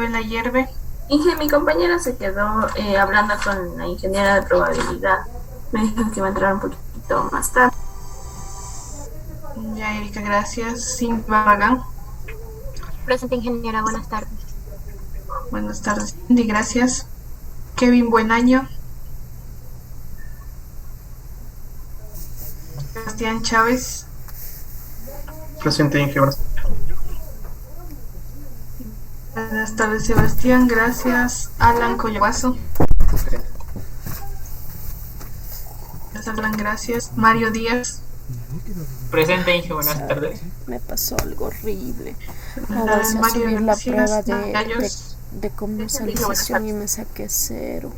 la hierve. Inge, mi compañera se quedó hablando con la ingeniera de probabilidad. Me dijo que iba a entrar un poquito más tarde. Ya, Erika, gracias. Cindy Barragán. Presente, ingeniera, buenas tardes. Buenas tardes, Cindy, gracias. Kevin Buenaño. Sebastián Chávez. Presente, Inge. Buenas tardes, Sebastián, gracias. Alan Collabazo. Alan, gracias. Mario Díaz. Presente, Inge, buenas tardes. Me pasó algo horrible. Avancé a subir la prueba de comercialización y me saqué 0.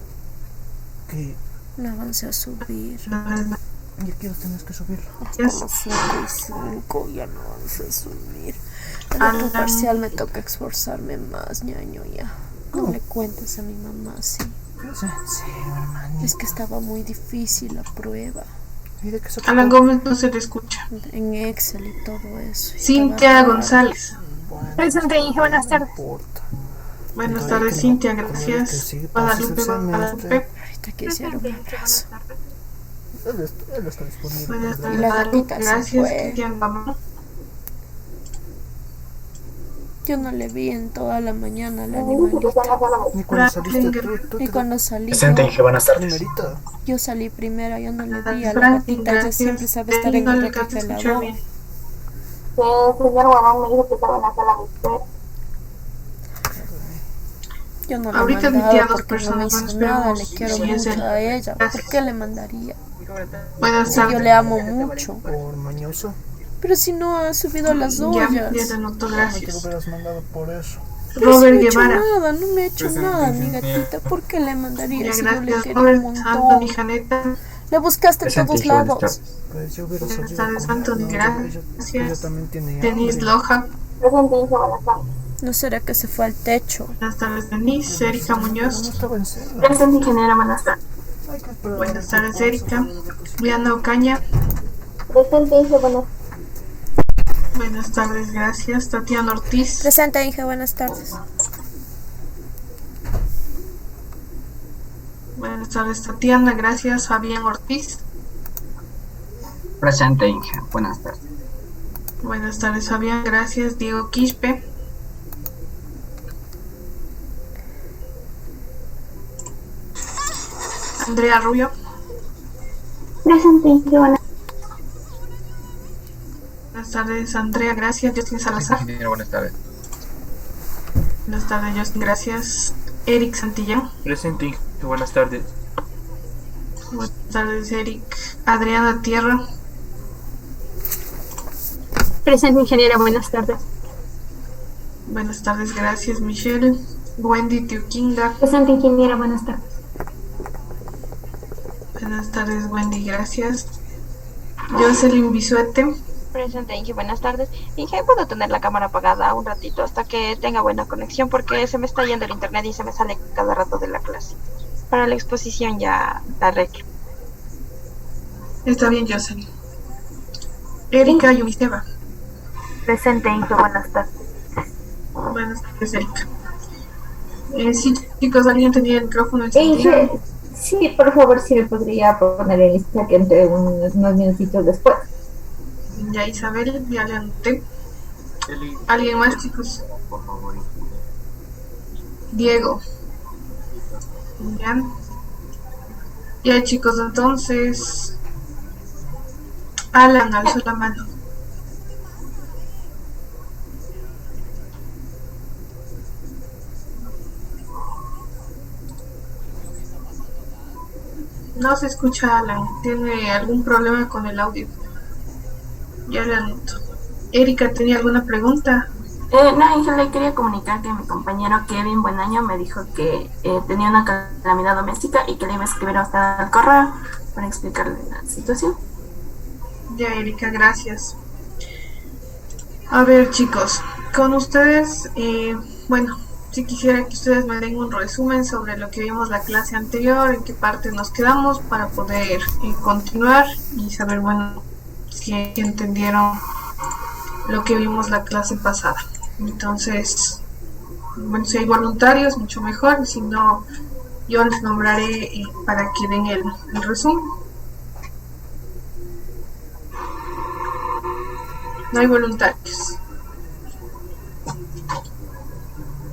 ¿Qué? No avancé a subir. ¿Y a qué hora tenés que subirlo? Hasta las 5:05 ya no avancé a subir. En otro parcial me toca esforzarme más, ñaño, ya. No le cuentes a mi mamá así. Sí, hermanito. Es que estaba muy difícil la prueba. Alan Gómez, no se te escucha. En Excel y todo eso. Cintia González. Presente, Inge, buenas tardes. Buenas tardes, Cintia, gracias. Guadalupe. Ahorita quisiera un abrazo. Él está disponible. Buenas tardes, Y la gatita gracias, se fue. Cristian Mamá. Yo no le vi en toda la mañana al animalito. Ni cuando saliste tú Y cuando salí Presente, Inge, buenas tardes. primerita. yo salí primera, yo no le vi a la gatita. Ella siempre sabe estar en el refrigerador. El señor Guamán me dijo que estaba en la sala de espera. Yo no le Ahorita he mandado metí a 2 porque no me personas, hizo bueno, nada. esperemos Le quiero si es mucho él. a ella. ¿Por Gracias. qué le mandaría? Buenas Si yo tardes. le amo mucho. Por mañoso. Pero si no ha subido las Ya ollas. te noto, No te lo gracias. hubieras mandado por eso. Pero Robert si no he hecho Guevara. nada, no me ha hecho Presente, nada, mi ingeniero. gatita. ¿Por qué le mandaría Ya, si yo le gracias, quería un Robert. montón? Anthony Janeta. Le buscaste en Presente, todos Inge, buenas lados. tardes. Pues yo hubiera Buenas salido tardes, con Anthony, ella gracias. también tiene Denise hambre. Loja. Presente, Inge, buenas tardes. ¿No será que se fue al techo? Buenas tardes, Denise. Erika No Muñoz. estaba en cena. Presente, ingeniera, buenas tardes. Hay que esperar Buenas a tardes, ver Erika. Diana Ocaña. Presente, Inge, buenas tardes. Buenas tardes, gracias. Tatiana Ortiz. Presente, Inge, buenas tardes. Buenas tardes, Tatiana, gracias. Fabián Ortiz. Presente, Inge, buenas tardes. Buenas tardes, Fabián, gracias. Diego Quispe. Andrea Rubio. Presente, Inge, buenas tardes. Buenas tardes, Andrea, gracias. Justin Salazar. Ingeniero, buenas tardes. Buenas tardes, Justin, gracias. Eric Santillán. Presente, Inge, buenas tardes. Buenas tardes, Eric. Adriana Tierra. Presente, ingeniera, buenas tardes. Buenas tardes, gracias, Michelle. Wendy Tiuquinga. Presente, ingeniera, buenas tardes. Buenas tardes, Wendy, gracias. Jocelyn Bisuete. Presente, Inge, buenas tardes. Inge, ¿puedo tener la cámara apagada un ratito hasta que tenga buena conexión? Porque se me está yendo el internet y se me sale cada rato de la clase. Para la exposición ya la arreglo. Está bien, Jocelyn. Erika Yumiseva. Presente, Inge, buenas tardes. Buenas tardes, Erika. Sí, chicos, ¿alguien tenía el micrófono encendido? Inge, sí, por favor, si me podría poner en lista que entre unos minutitos después. Ya, Isabel, ya le anoté. ¿Alguien más, chicos? Diego. Ya. Ya, chicos, entonces Alan alzó la mano. No se escucha Alan. ¿Tiene algún problema con el audio? Ya le anoto. Erika, ¿tenía alguna pregunta? No, Ángel, le quería comunicar que mi compañero Kevin Buenaño me dijo que tenía una calamidad doméstica y que le iba a escribir a usted al correo para explicarle la situación. Ya, Erika, gracias. A ver, chicos, con ustedes, bueno, si quisiera que ustedes me den un resumen sobre lo que vimos la clase anterior, en qué parte nos quedamos para poder continuar y saber, bueno, si entendieron lo que vimos la clase pasada. Entonces, bueno, si hay voluntarios, mucho mejor, si no, yo les nombraré para que den el resumen. No hay voluntarios.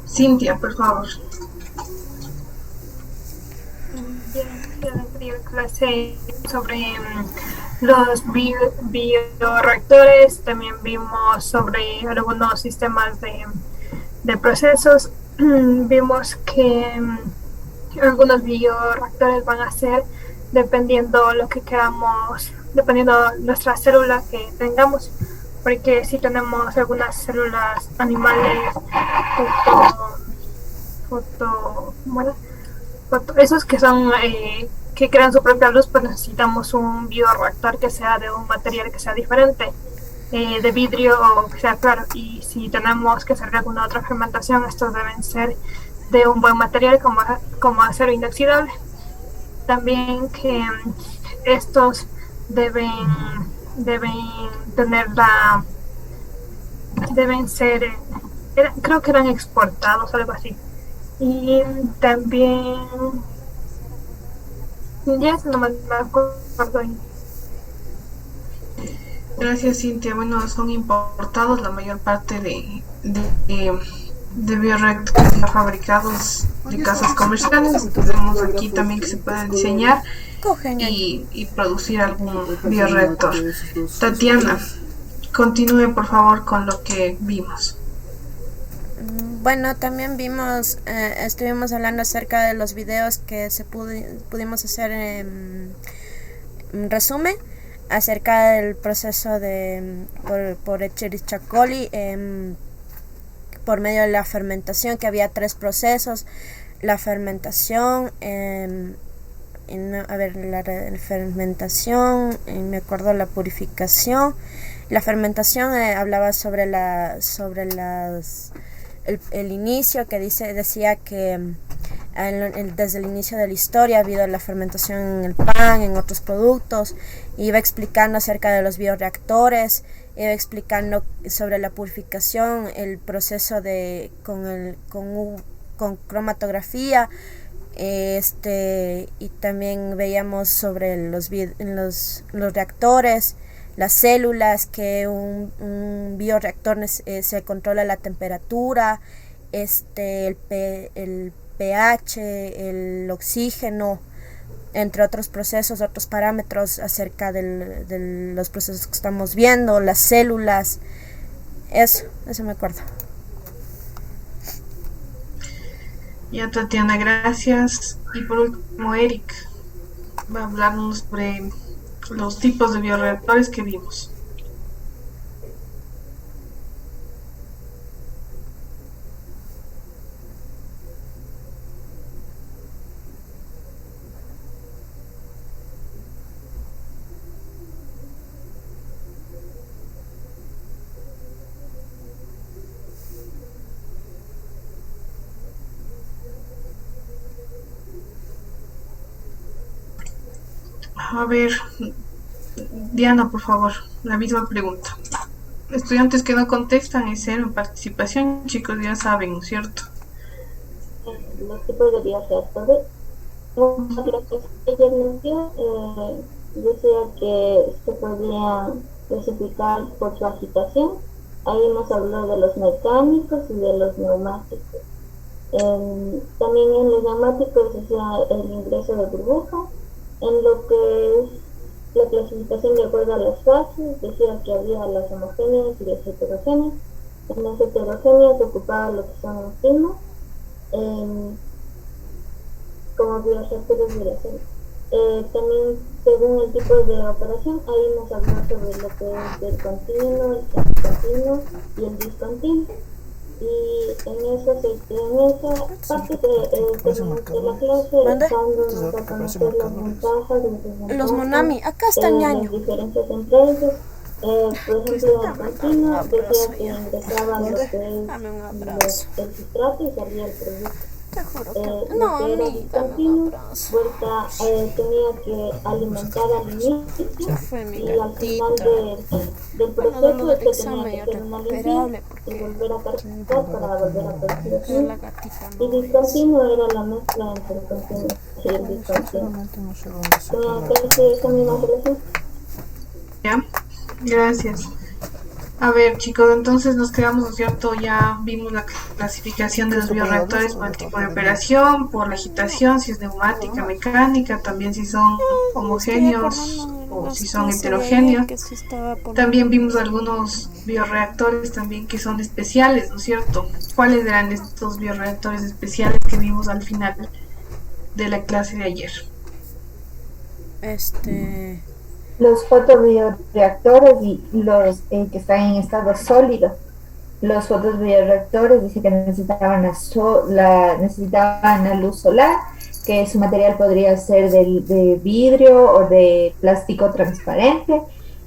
Cintia, por favor. Ya en la anterior clase sobre los bioreactores, también vimos sobre algunos sistemas de procesos. Vimos que algunos bioreactores van a ser dependiendo lo que queramos, dependiendo nuestra célula que tengamos, porque si tenemos algunas células animales esos que son que crean su propia luz, pues necesitamos un bioreactor que sea de un material que sea diferente, de vidrio o que sea claro. Y si tenemos que hacer alguna otra fermentación, estos deben ser de un buen material como acero inoxidable. También que estos deben tener deben ser, creo que eran exportados, algo así. Y también ya no me acuerdo. Gracias, Cintia. Bueno, son importados la mayor parte de bioreactores fabricados de casas comerciales. Tenemos aquí también que se pueden diseñar y producir algún bioreactor. Tatiana, continúe por favor con lo que vimos. Bueno, también vimos, estuvimos hablando acerca de los videos que pudimos hacer en resumen acerca del proceso por Escherichia coli por medio de la fermentación, que había 3 procesos: la fermentación, la fermentación, me acuerdo, la purificación. La fermentación hablaba sobre el inicio, que decía que desde el inicio de la historia ha habido la fermentación en el pan, en otros productos. Iba explicando acerca de los bioreactores, iba explicando sobre la purificación, el proceso con cromatografía, y también veíamos sobre los reactores, las células, que un bioreactor se controla la temperatura, el pH, el oxígeno, entre otros procesos, otros parámetros acerca de los procesos que estamos viendo, las células. Eso me acuerdo. Ya, Tatiana, gracias. Y por último, Eric va a hablarnos sobre los tipos de bioreactores que vimos. A ver, Diana, por favor, la misma pregunta. Estudiantes que no contestan es cero en participación, chicos, ya saben, ¿cierto? Los tipos de bioreactores. Una clase que ella nos dio decía que se podían clasificar por su agitación. Ahí nos habló de los mecánicos y de los neumáticos. También en los neumáticos decía el ingreso de burbuja. En lo que es la clasificación de acuerdo a las fases, decía que había las homogéneas y las heterogéneas. En las heterogéneas se ocupaba lo que son enzimas como bioreactores de la célula. También, según el tipo de operación, ahí nos habló sobre lo que es el continuo, el semicontinuo y el discontinuo. Y en esa parte de la clase dándonos a conocer las ventajas y desventajas, los Monami, acá está el ñaño. diferencias entre ellos. Por ejemplo, en continuo decía que ingresaba lo que es el sustrato y salía el producto. Te juro que lo no, que era amiga, no me discontinuo, abrazo. vuelta, tenía que alimentar al inicio Ya fue mi y al final gatita. del Bueno, de lo proceso del es que tenía examen que ya hacer una recuperable limpieza y porque volver a cargar para volver a producir el pero la fin. gatita Y no es. discontinuo era la mezcla entre el continuo y el Ay, discontinuo. sinceramente no sé dónde saqué ¿Tenía la que decir esa misma relación? Ya, gracias. A ver, chicos, entonces nos quedamos, ¿no es cierto? Ya vimos la clasificación de los bioreactores por el tipo de operación, por la agitación, si es neumática, mecánica, también si son Me estoy homogéneos acordando de o las si son clases de ayer heterogéneos. que se estaba poniendo. También vimos algunos bioreactores también que son especiales, ¿no es cierto? ¿Cuáles eran estos bioreactores especiales que vimos al final de la clase de ayer? Los fotobioreactores y los que están en estado sólido. Los fotobioreactores dice que necesitaban la luz solar, que su material podría ser de vidrio o de plástico transparente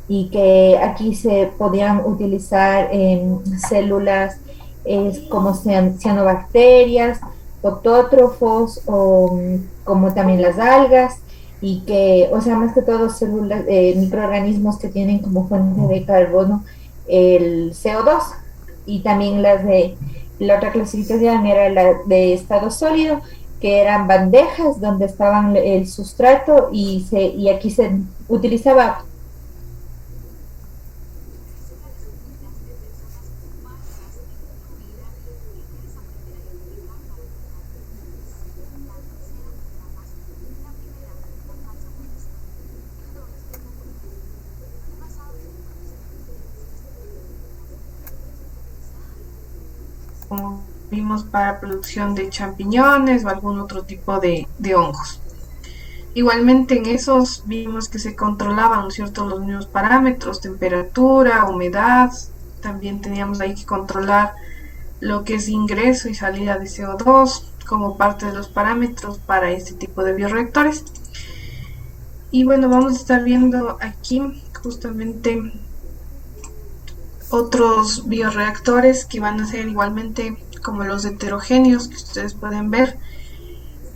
y que aquí se podían utilizar células como cianobacterias, fotótrofos o como también las algas y que, o sea, más que todo células, microorganismos que tienen como fuente de carbono el CO2 y también la otra clasificación era la de estado sólido, que eran bandejas donde estaban el sustrato y aquí se utilizaba Como vimos para producción de champiñones o algún otro tipo de hongos. Igualmente en esos vimos que se controlaban, ¿no es cierto?, los mismos parámetros, temperatura, humedad, también teníamos ahí que controlar lo que es ingreso y salida de CO2 como parte de los parámetros para este tipo de bioreactores. Y bueno, vamos a estar viendo aquí justamente otros bioreactores que van a ser igualmente como los heterogéneos que ustedes pueden ver.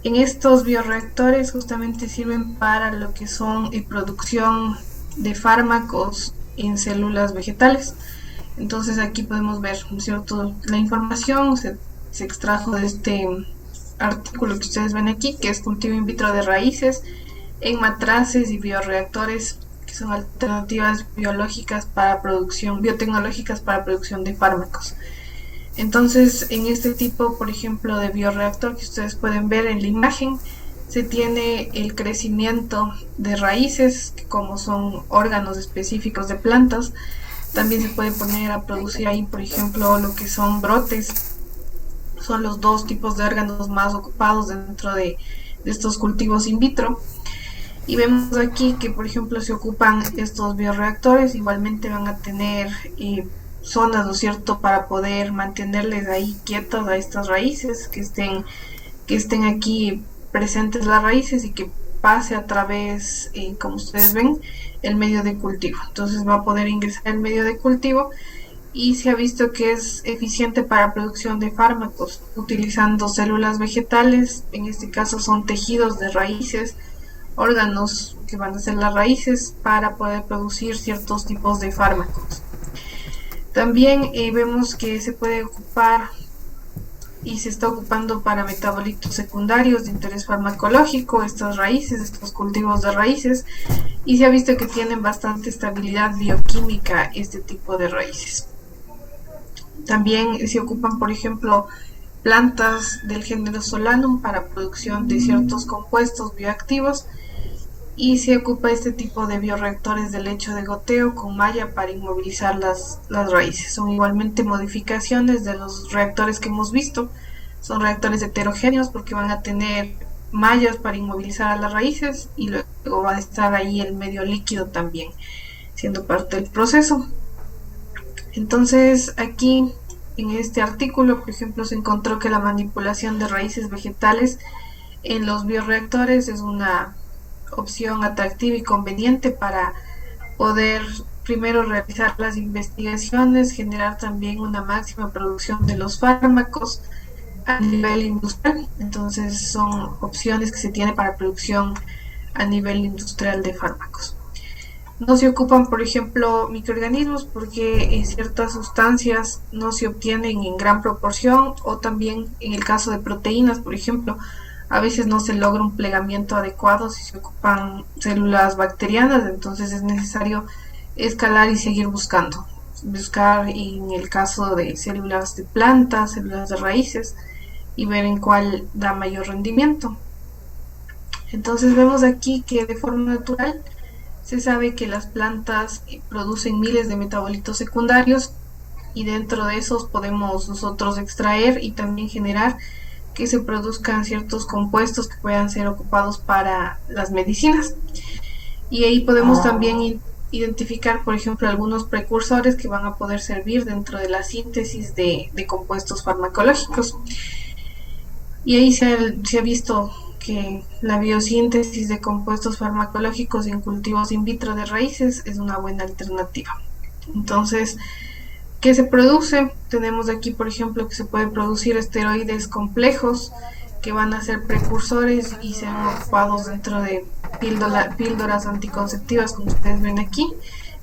En estos bioreactores justamente sirven para lo que son producción de fármacos en células vegetales. Entonces aquí podemos ver, ¿no es cierto?, la información se extrajo de este artículo que ustedes ven aquí, que es cultivo in vitro de raíces en matraces y bioreactores, que son alternativas biológicas para producción, biotecnológicas para producción de fármacos. Entonces, en este tipo, por ejemplo, de bioreactor que ustedes pueden ver en la imagen, se tiene el crecimiento de raíces, que como son órganos específicos de plantas, también se puede poner a producir ahí, por ejemplo, lo que son brotes. Son los dos tipos de órganos más ocupados dentro de estos cultivos in vitro. Y vemos aquí que, por ejemplo, se ocupan estos bioreactores, igualmente van a tener zonas, ¿no es cierto?, para poder mantenerles ahí quietas a estas raíces, que estén aquí presentes las raíces y que pase a través, como ustedes ven, el medio de cultivo. Entonces va a poder ingresar el medio de cultivo y se ha visto que es eficiente para producción de fármacos, utilizando células vegetales, en este caso son tejidos de raíces, órganos que van a ser las raíces para poder producir ciertos tipos de fármacos. También vemos que se puede ocupar y se está ocupando para metabolitos secundarios de interés farmacológico, estas raíces, estos cultivos de raíces, y se ha visto que tienen bastante estabilidad bioquímica este tipo de raíces. También se ocupan, por ejemplo, plantas del género Solanum para producción de ciertos compuestos bioactivos y se ocupa este tipo de bioreactores de lecho de goteo con malla para inmovilizar las raíces. Son igualmente modificaciones de los reactores que hemos visto. Son reactores heterogéneos porque van a tener mallas para inmovilizar a las raíces y luego va a estar ahí el medio líquido también siendo parte del proceso. Entonces aquí en este artículo, por ejemplo, se encontró que la manipulación de raíces vegetales en los bioreactores es una opción atractiva y conveniente para poder primero realizar las investigaciones, generar también una máxima producción de los fármacos, a nivel industrial. Entonces son opciones que se tiene para producción a nivel industrial de fármacos. No se ocupan, por ejemplo, microorganismos porque ciertas sustancias no se obtienen en gran proporción, o también en el caso de proteínas, por ejemplo, a veces no se logra un plegamiento adecuado si se ocupan células bacterianas. Entonces es necesario escalar y seguir buscar en el caso de células de plantas, células de raíces, y ver en cuál da mayor rendimiento. Entonces vemos aquí que de forma natural se sabe que las plantas producen miles de metabolitos secundarios, y dentro de esos podemos nosotros extraer y también generar que se produzcan ciertos compuestos que puedan ser ocupados para las medicinas. Y ahí podemos también identificar, por ejemplo, algunos precursores que van a poder servir dentro de la síntesis de compuestos farmacológicos. Y ahí se ha visto que la biosíntesis de compuestos farmacológicos en cultivos in vitro de raíces es una buena alternativa. Entonces, ¿qué se produce? Tenemos aquí, por ejemplo, que se pueden producir esteroides complejos que van a ser precursores y se han ocupados dentro de píldoras anticonceptivas, como ustedes ven aquí,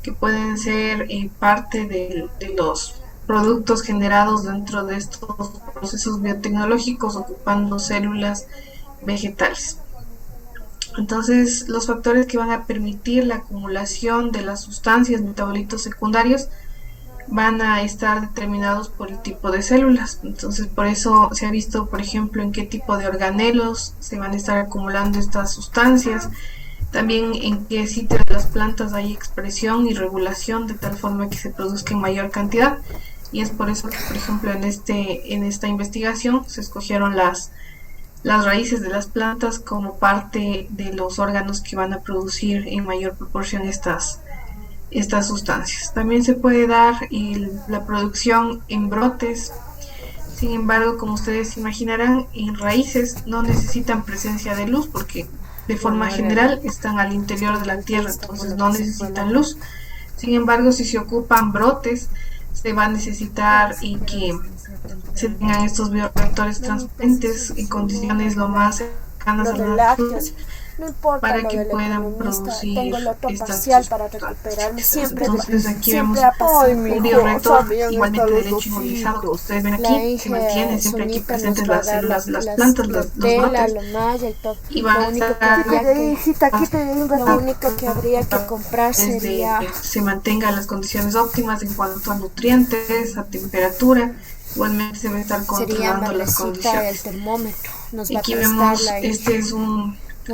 que pueden ser parte de los productos generados dentro de estos procesos biotecnológicos ocupando células vegetales. Entonces, los factores que van a permitir la acumulación de las sustancias, metabolitos secundarios, van a estar determinados por el tipo de células. Entonces, por eso se ha visto, por ejemplo, en qué tipo de organelos se van a estar acumulando estas sustancias, también en qué sitio de las plantas hay expresión y regulación de tal forma que se produzca en mayor cantidad. Y es por eso que, por ejemplo, en esta investigación se escogieron las raíces de las plantas como parte de los órganos que van a producir en mayor proporción estas sustancias. También se puede dar la producción en brotes. Sin embargo, como ustedes imaginarán, en raíces no necesitan presencia de luz porque de forma general están al interior de la tierra, entonces no necesitan luz. Sin embargo, si se ocupan brotes, se va a necesitar y que se tengan estos bioreactores transparentes en condiciones lo más cercanas a la luz, no importa para lo que del puedan economista, producir tengo el otro estas parcial para recuperarme. Entonces aquí vemos ha pasado. un bioreactor igualmente de leche inmovilizado, como ustedes ven aquí, se mantiene siempre aquí presentes las células de las plantas, los brotes, y van a estar lo único que habría que comprar sería que se mantengan las condiciones óptimas en cuanto a nutrientes, a temperatura. Igualmente se va a estar controlando las condiciones. el termómetro. Aquí vemos, este es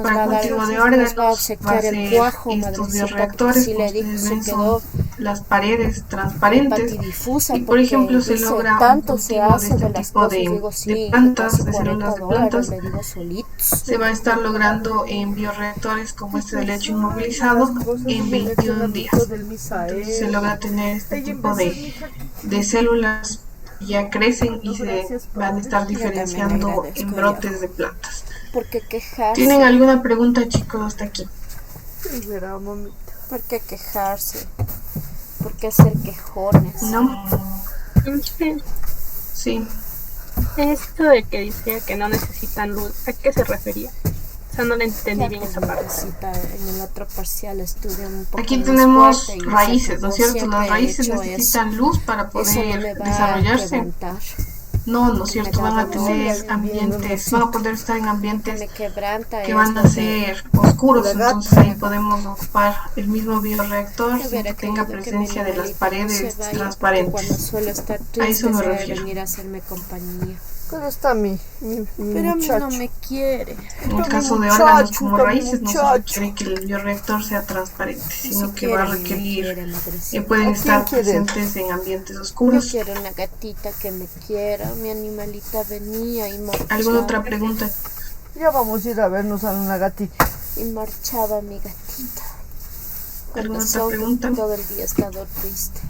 para cultivo de órganos, va a ser estos bioreactores, como ustedes ven, son las paredes transparentes, y por ejemplo se logra un cultivo de este tipo de plantas, de células de plantas, se va a estar logrando en bioreactores como este de leche inmovilizado en 21 días. Entonces se logra tener este tipo de células que ya crecen y se van a estar diferenciando en brotes de plantas. ¿Por qué quejarse? ¿Tienen alguna pregunta, chicos, hasta aquí? ¿Por qué quejarse? ¿Por qué ser quejones? ¿No? Sí. Esto de que decía que no necesitan luz, ¿a qué se refería? O sea, no le entendí bien esa parte. En el otro parcial estudia un poco. Aquí tenemos raíces, ¿no es cierto? Las raíces necesitan luz para poder desarrollarse. No es cierto, van a tener ambientes, van a poder estar en ambientes que van a ser oscuros, entonces ahí podemos ocupar el mismo bioreactor sin que tenga presencia de las paredes transparentes. A eso me refiero. ¿Dónde está mi Pero a mí no me quiere. En el caso de órganos como raíces no se requiere que el bioreactor sea transparente, sino que va a requerir que pueden estar presentes en ambientes oscuros. Yo quiero una gatita que me quiera. Mi animalita venía y marchaba. ¿Alguna otra pregunta? Ya vamos a ir a vernos a una gatita. Y marchaba mi gatita. ¿Alguna otra pregunta? Todo el día he estado triste.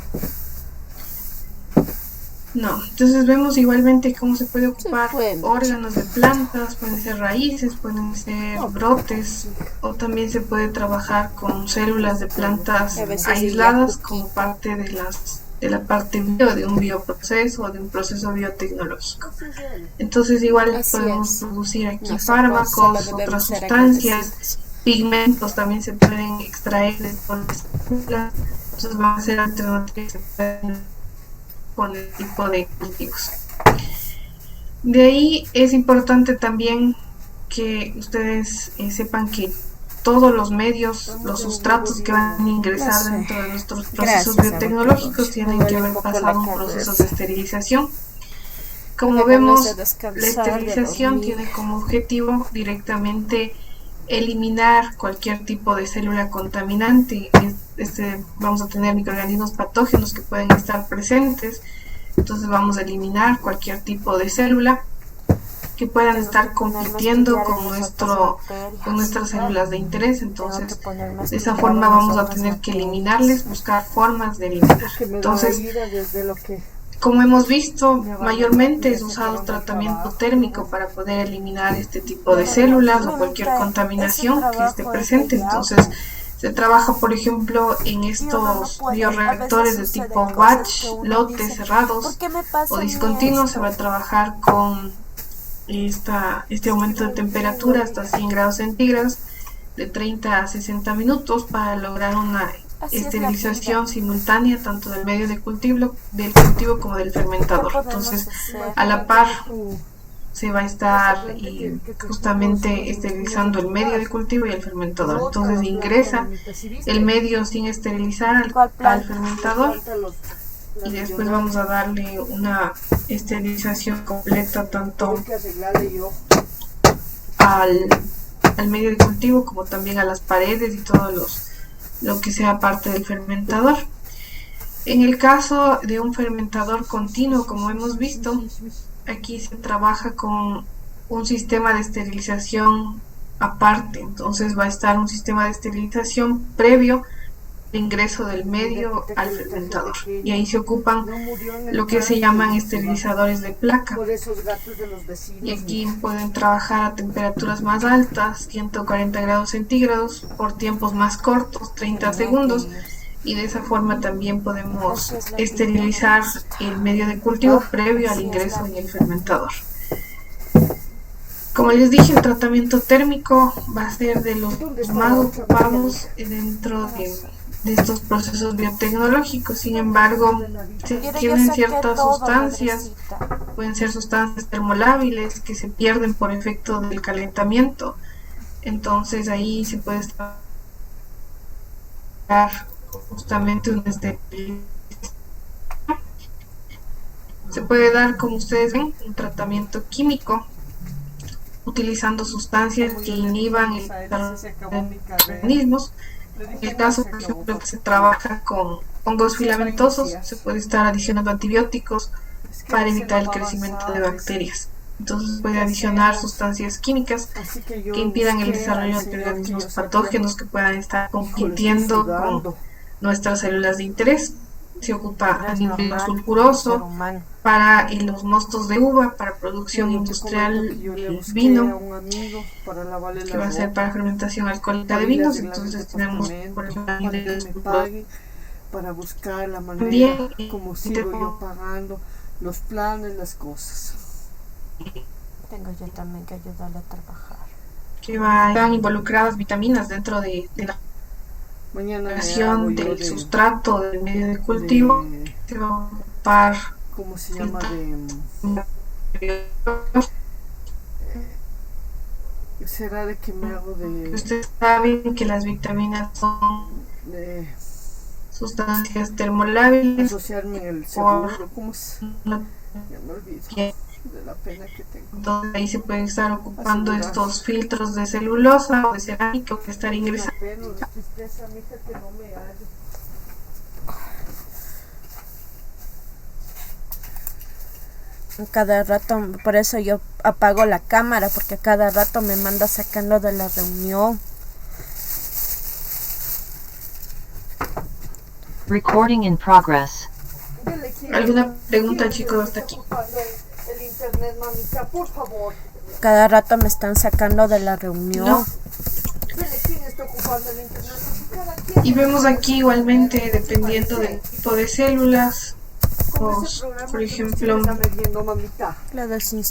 No, entonces vemos igualmente cómo se puede ocupar órganos de plantas, pueden ser raíces, pueden ser brotes, o también se puede trabajar con células de plantas aisladas como parte de las de la parte bio, de un bioproceso o de un proceso biotecnológico. Entonces igual podemos producir aquí fármacos, otras sustancias, pigmentos también se pueden extraer de células, entonces van a ser alternativas con el tipo de cultivos. De ahí es importante también que ustedes sepan que todos los medios, los sustratos que van a ingresar dentro de nuestros procesos biotecnológicos tienen que haber pasado un proceso de esterilización. Como vemos, la esterilización tiene como objetivo directamente eliminar cualquier tipo de célula contaminante. Vamos a tener microorganismos patógenos que pueden estar presentes, entonces vamos a eliminar cualquier tipo de célula que puedan estar compitiendo con nuestras células de interés. Entonces de esa forma vamos a tener que eliminarles, buscar formas de eliminar. Entonces, como hemos visto, mayormente es usado tratamiento térmico para poder eliminar este tipo de células o cualquier contaminación que esté presente. Entonces se trabaja, por ejemplo, en estos bioreactores de tipo batch, lotes cerrados o discontinuos. Se va a trabajar con este aumento de temperatura hasta 100 grados centígrados de 30 a 60 minutos para lograr una esterilización simultánea tanto del medio de cultivo como del fermentador. Entonces, a la par se va a estar justamente esterilizando el medio de cultivo y el fermentador. Entonces ingresa el medio sin esterilizar al fermentador y después vamos a darle una esterilización completa tanto al medio de cultivo como también a las paredes y todo lo que sea parte del fermentador. En el caso de un fermentador continuo, como hemos visto, aquí se trabaja con un sistema de esterilización aparte. Entonces va a estar un sistema de esterilización previo al ingreso del medio al fermentador, y ahí se ocupan lo que se llaman esterilizadores de placa, y aquí pueden trabajar a temperaturas más altas, 140 grados centígrados, por tiempos más cortos, 30 segundos, y de esa forma también podemos esterilizar el medio de cultivo previo al ingreso en el fermentador. Como les dije, el tratamiento térmico va a ser de los más ocupados dentro de estos procesos biotecnológicos. Sin embargo, se tienen ciertas sustancias, pueden ser sustancias termolábiles que se pierden por efecto del calentamiento. Entonces ahí se puede estar justamente una esterilización. Se puede dar, como ustedes ven, un tratamiento químico utilizando sustancias que inhiban el organismos. En el caso, por ejemplo, que se trabaja con hongos filamentosos, se puede estar adicionando antibióticos para evitar el crecimiento de bacterias. Entonces puede adicionar sustancias químicas que impidan el desarrollo de organismos patógenos que puedan estar compitiendo con nuestras células de interés. Se ocupa anhídrido sulfuroso para los mostos de uva, para producción industrial de vino, que va a ser para fermentación alcohólica de vinos. Entonces tenemos, por ejemplo, anhídrido sulfuroso para buscar la manera como sigo yo pagando los planes, las cosas. Tengo yo también que ayudarle a trabajar. Que van involucradas vitaminas dentro de la creación del sustrato del medio de cultivo. Se va a ocupar, ¿cómo se llama? ¿Será de que me hago de...? Ustedes saben que las vitaminas son sustancias termolábiles. Asociarme en el seguro, ¿cómo es? Ya me olvido de la pena que tengo. Entonces ahí se pueden estar ocupando estos filtros de celulosa o de cerámica que estar ingresando. Cada rato, por eso yo apago la cámara, porque cada rato me manda sacando de la reunión. Recording in progress. ¿Alguna pregunta, chicos, hasta aquí? El internet, mamita, por favor. Cada rato me están sacando de la reunión. No. está ocupando el internet. Y vemos aquí igualmente, dependiendo del tipo de células, por ejemplo,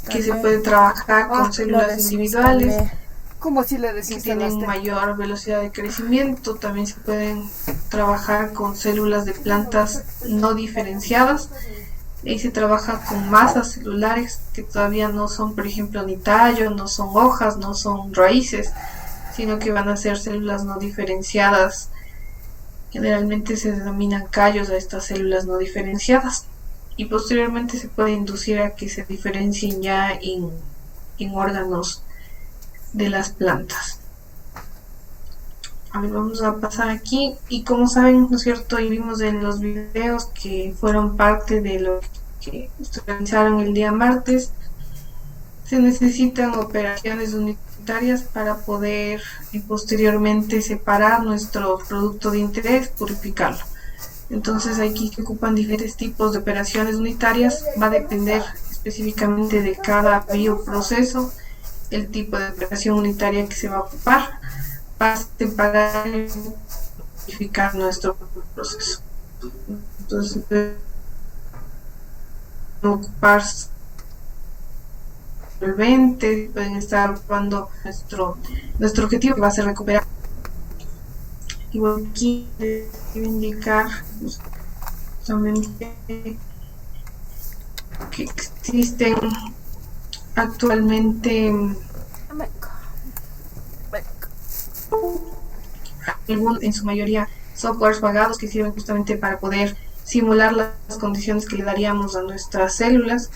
que se puede trabajar con células individuales que tienen mayor velocidad de crecimiento. También se pueden trabajar con células de plantas no diferenciadas. Ahí se trabaja con masas celulares que todavía no son, por ejemplo, ni tallo, no son hojas, no son raíces, sino que van a ser células no diferenciadas. Generalmente se denominan callos a estas células no diferenciadas. Y posteriormente se puede inducir a que se diferencien ya en órganos de las plantas. A ver, vamos a pasar aquí. Y como saben, ¿no es cierto? Y vimos en los videos que fueron parte de lo que se realizaron el día martes, se necesitan operaciones unitarias para poder posteriormente separar nuestro producto de interés, purificarlo. Entonces aquí se ocupan diferentes tipos de operaciones unitarias. Va a depender específicamente de cada bioproceso el tipo de operación unitaria que se va a ocupar para separar y purificar nuestro proceso. Entonces pueden ocupar solventes, pueden estar ocupando nuestro objetivo, que va a ser recuperar. Y bueno, aquí les quiero indicar justamente que existen actualmente en su mayoría softwares pagados que sirven justamente para poder simular las condiciones que le daríamos a nuestras células,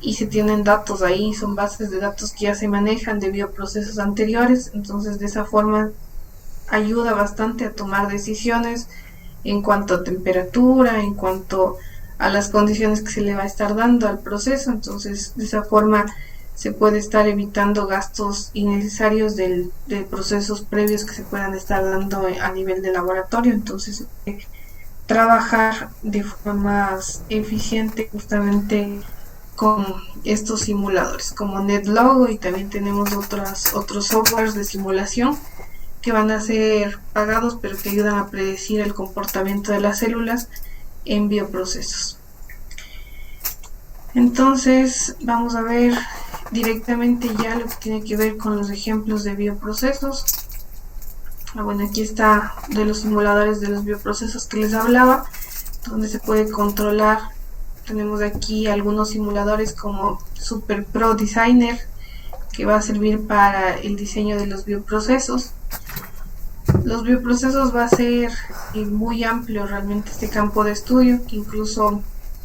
y se tienen datos ahí, son bases de datos que ya se manejan de bioprocesos anteriores. Entonces de esa forma ayuda bastante a tomar decisiones en cuanto a temperatura, en cuanto a las condiciones que se le va a estar dando al proceso. Entonces de esa forma se puede estar evitando gastos innecesarios de procesos previos que se puedan estar dando a nivel de laboratorio. Entonces trabajar de forma más eficiente justamente con estos simuladores como NetLogo, y también tenemos otros softwares de simulación que van a ser pagados pero que ayudan a predecir el comportamiento de las células en bioprocesos. Entonces vamos a ver directamente ya lo que tiene que ver con los ejemplos de bioprocesos. Bueno, aquí está de los simuladores de los bioprocesos que les hablaba, donde se puede controlar. Tenemos aquí algunos simuladores como Super Pro Designer, que va a servir para el diseño de los bioprocesos. Los bioprocesos va a ser muy amplio realmente este campo de estudio, que incluso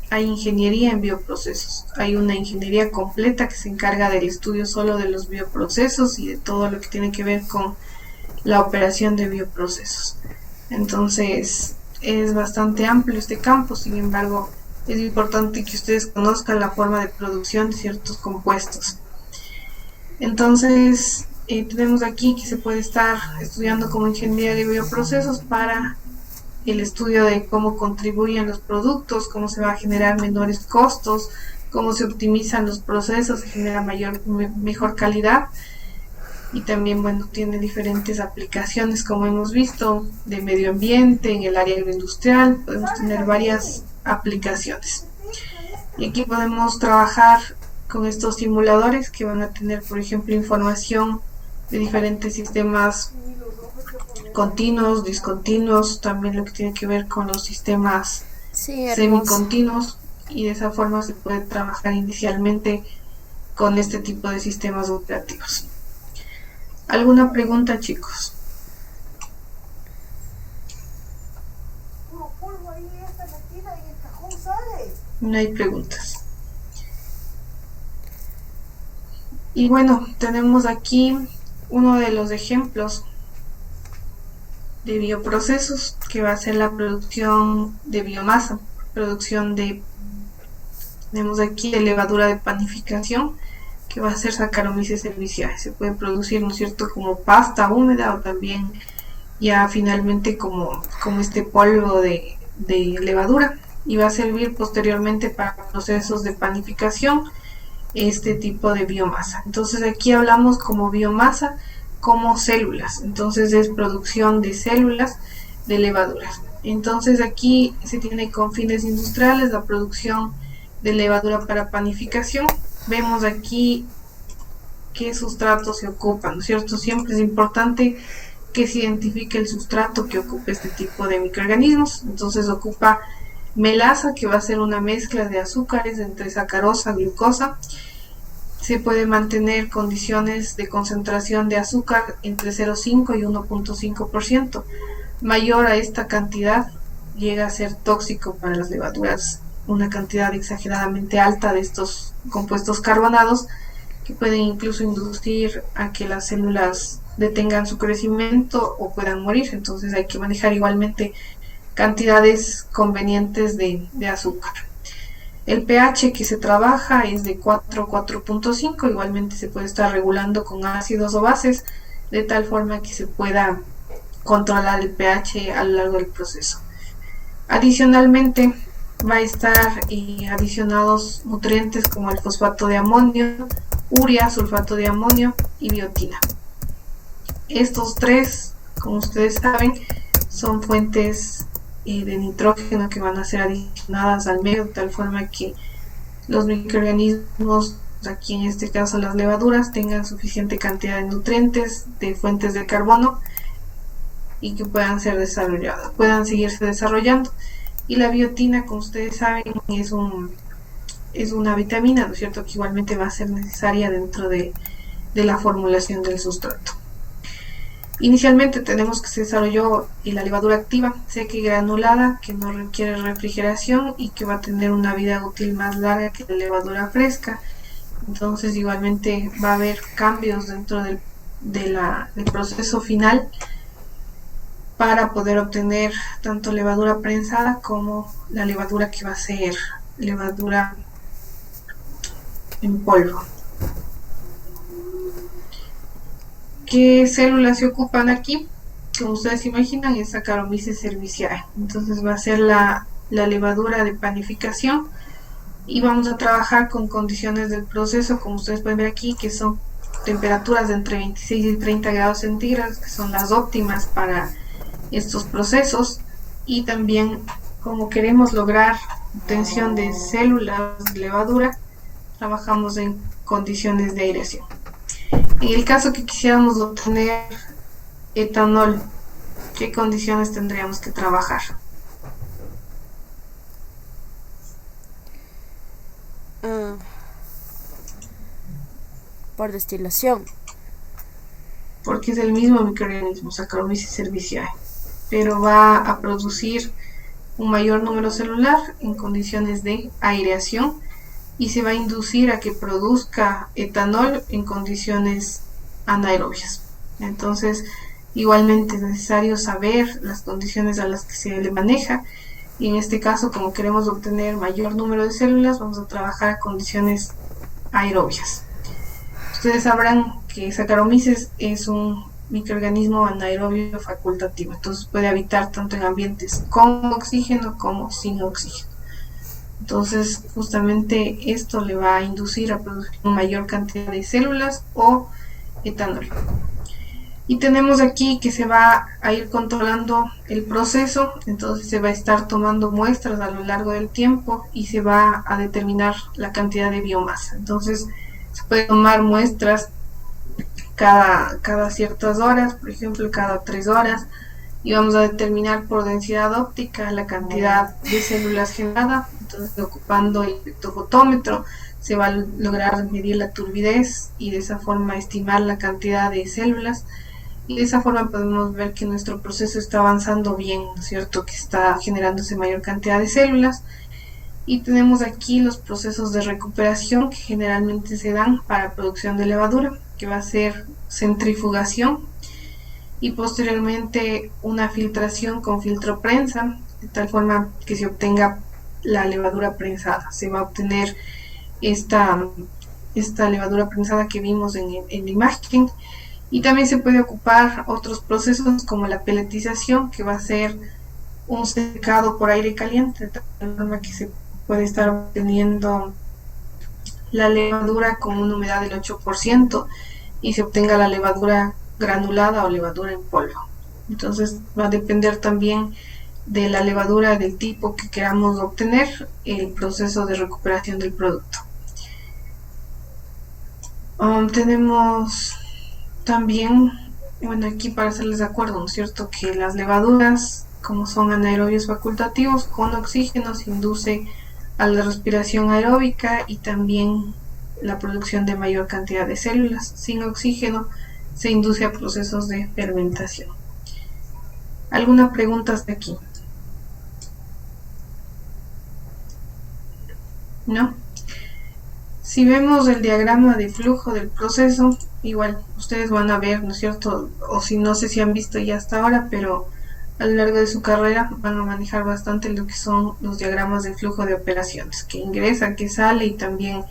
hay ingeniería en bioprocesos. Hay una ingeniería completa que se encarga del estudio solo de los bioprocesos y de todo lo que tiene que ver con la operación de bioprocesos. Entonces es bastante amplio este campo. Sin embargo, es importante que ustedes conozcan la forma de producción de ciertos compuestos. Entonces tenemos aquí que se puede estar estudiando como ingeniería de bioprocesos para el estudio de cómo contribuyen los productos, cómo se va a generar menores costos, cómo se optimizan los procesos, se genera mejor calidad. Y también, bueno, tiene diferentes aplicaciones, como hemos visto, de medio ambiente, en el área agroindustrial. Podemos tener varias aplicaciones. Y aquí podemos trabajar con estos simuladores que van a tener, por ejemplo, información de diferentes sistemas continuos, discontinuos, también lo que tiene que ver con los sistemas semicontinuos, y de esa forma se puede trabajar inicialmente con este tipo de sistemas operativos. ¿Alguna pregunta, chicos? No hay preguntas. Y bueno, tenemos aquí uno de los ejemplos de bioprocesos, que va a ser la producción de biomasa, tenemos aquí de levadura de panificación, que va a ser Saccharomyces cerevisiae. Se puede producir, ¿no es cierto?, como pasta húmeda, o también ya finalmente como este polvo de levadura, y va a servir posteriormente para procesos de panificación este tipo de biomasa. Entonces aquí hablamos como biomasa como células. Entonces es producción de células de levaduras. Entonces aquí se tiene con fines industriales la producción de levadura para panificación. Vemos aquí qué sustrato se ocupa, ¿no es cierto? Siempre es importante que se identifique el sustrato que ocupa este tipo de microorganismos. Entonces ocupa melaza, que va a ser una mezcla de azúcares entre sacarosa, glucosa. Se puede mantener condiciones de concentración de azúcar entre 0,5 y 1,5%. Mayor a esta cantidad llega a ser tóxico para las levaduras. Una cantidad exageradamente alta de estos compuestos carbonados que pueden incluso inducir a que las células detengan su crecimiento o puedan morir. Entonces hay que manejar igualmente cantidades convenientes de azúcar. El pH que se trabaja es de 4 a 4,5. Igualmente se puede estar regulando con ácidos o bases de tal forma que se pueda controlar el pH a lo largo del proceso. Adicionalmente va a estar adicionados nutrientes como el fosfato de amonio, urea, sulfato de amonio y biotina. Estos tres, como ustedes saben, son fuentes de nitrógeno que van a ser adicionadas al medio de tal forma que los microorganismos, aquí en este caso las levaduras, tengan suficiente cantidad de nutrientes, de fuentes de carbono y que puedan ser desarrolladas, puedan seguirse desarrollando. Y la biotina, como ustedes saben, es una vitamina, ¿no es cierto?, que igualmente va a ser necesaria dentro de la formulación del sustrato. Inicialmente tenemos que se desarrolló la levadura activa, seca y granulada, que no requiere refrigeración y que va a tener una vida útil más larga que la levadura fresca. Entonces igualmente va a haber cambios dentro del proceso final para poder obtener tanto levadura prensada como la levadura que va a ser levadura en polvo. ¿Qué células se ocupan aquí? Como ustedes imaginan, es Saccharomyces cerevisiae. Entonces va a ser la levadura de panificación y vamos a trabajar con condiciones del proceso, como ustedes pueden ver aquí, que son temperaturas de entre 26 y 30 grados centígrados, que son las óptimas para estos procesos. Y también, como queremos lograr obtención de células de levadura, trabajamos en condiciones de aireación. En el caso que quisiéramos obtener etanol, ¿qué condiciones tendríamos que trabajar? Por destilación. Porque es el mismo microorganismo, Saccharomyces cerevisiae, pero va a producir un mayor número celular en condiciones de aireación y se va a inducir a que produzca etanol en condiciones anaerobias. Entonces, igualmente es necesario saber las condiciones a las que se le maneja, y en este caso, como queremos obtener mayor número de células, vamos a trabajar a condiciones aerobias. Ustedes sabrán que Saccharomyces es un microorganismo anaerobio facultativo, entonces puede habitar tanto en ambientes con oxígeno como sin oxígeno. Entonces justamente esto le va a inducir a producir una mayor cantidad de células o etanol. Y tenemos aquí que se va a ir controlando el proceso, entonces se va a estar tomando muestras a lo largo del tiempo y se va a determinar la cantidad de biomasa. Entonces se puede tomar muestras cada ciertas horas, por ejemplo cada 3 horas, y vamos a determinar por densidad óptica la cantidad de células generadas. Entonces, ocupando el espectrofotómetro se va a lograr medir la turbidez y de esa forma estimar la cantidad de células, y de esa forma podemos ver que nuestro proceso está avanzando bien, ¿no es cierto?, que está generándose mayor cantidad de células. Y tenemos aquí los procesos de recuperación que generalmente se dan para producción de levadura, que va a ser centrifugación y posteriormente una filtración con filtro prensa, de tal forma que se obtenga la levadura prensada. Se va a obtener esta levadura prensada que vimos en la imagen. Y también se puede ocupar otros procesos como la peletización, que va a ser un secado por aire caliente, de tal forma que se puede estar obteniendo la levadura con una humedad del 8% y se obtenga la levadura granulada o levadura en polvo. Entonces va a depender también de la levadura, del tipo que queramos obtener, el proceso de recuperación del producto. Tenemos también, bueno, aquí para hacerles de acuerdo, ¿no es cierto?, que las levaduras, como son anaerobios facultativos, con oxígeno se induce a la respiración aeróbica y también la producción de mayor cantidad de células. Sin oxígeno se induce a procesos de fermentación. ¿Alguna pregunta hasta aquí? ¿No? Si vemos el diagrama de flujo del proceso, igual ustedes van a ver, ¿no es cierto?, o si no sé si han visto ya hasta ahora, pero a lo largo de su carrera van a manejar bastante lo que son los diagramas de flujo de operaciones, que ingresa, que sale, y también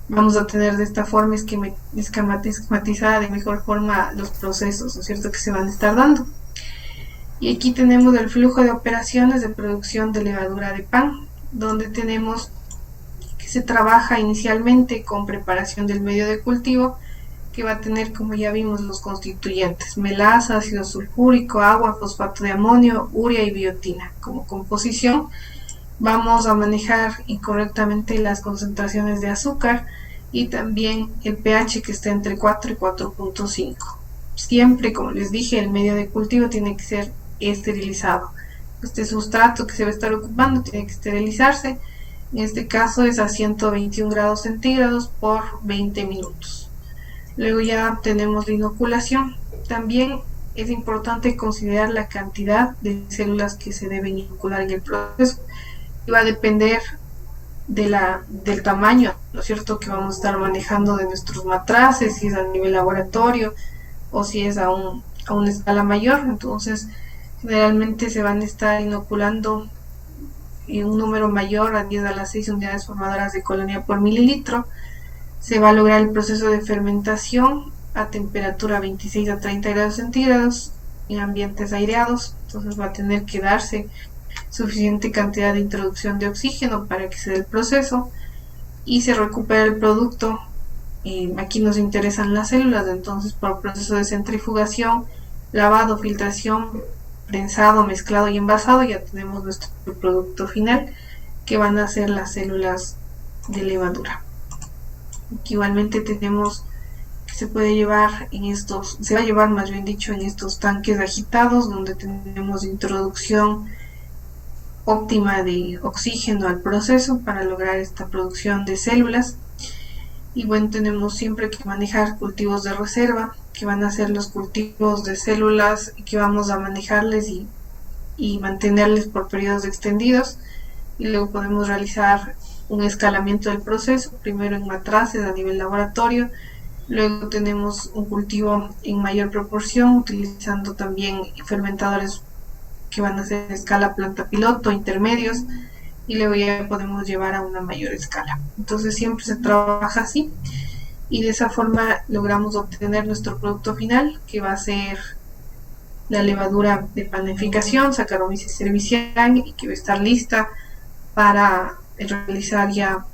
vamos a tener de esta forma esquematizada de mejor forma los procesos, ¿no es cierto?, que se van a estar dando. Y aquí tenemos el flujo de operaciones de producción de levadura de pan, donde tenemos que se trabaja inicialmente con preparación del medio de cultivo, que va a tener, como ya vimos, los constituyentes: melaza, ácido sulfúrico, agua, fosfato de amonio, urea y biotina. Como composición vamos a manejar incorrectamente las concentraciones de azúcar y también el pH, que está entre 4 y 4.5. Siempre, como les dije, el medio de cultivo tiene que ser esterilizado. Este sustrato que se va a estar ocupando tiene que esterilizarse. En este caso es a 121 grados centígrados por 20 minutos. Luego ya tenemos la inoculación. También es importante considerar la cantidad de células que se deben inocular en el proceso, y va a depender del tamaño, ¿no es cierto?, que vamos a estar manejando de nuestros matraces, si es a nivel laboratorio o si es a una escala mayor. Entonces generalmente se van a estar inoculando en un número mayor, a 10 a la 6 unidades formadoras de colonia por mililitro. Se va a lograr el proceso de fermentación a temperatura 26 a 30 grados centígrados en ambientes aireados. Entonces va a tener que darse suficiente cantidad de introducción de oxígeno para que se dé el proceso y se recupera el producto. Aquí nos interesan las células, entonces por proceso de centrifugación, lavado, filtración, prensado, mezclado y envasado, ya tenemos nuestro producto final, que van a ser las células de levadura. Aquí igualmente tenemos que se puede llevar se va a llevar, más bien dicho, en estos tanques agitados, donde tenemos introducción óptima de oxígeno al proceso para lograr esta producción de células. Y bueno, tenemos siempre que manejar cultivos de reserva, que van a ser los cultivos de células que vamos a manejarles y mantenerles por periodos extendidos. Y luego podemos realizar un escalamiento del proceso, primero en matraces a nivel laboratorio, luego tenemos un cultivo en mayor proporción utilizando también fermentadores que van a ser escala planta piloto, intermedios, y luego ya podemos llevar a una mayor escala. Entonces siempre se trabaja así, y de esa forma logramos obtener nuestro producto final, que va a ser la levadura de panificación, Saccharomyces cerevisiae, y que va a estar lista para realizar ya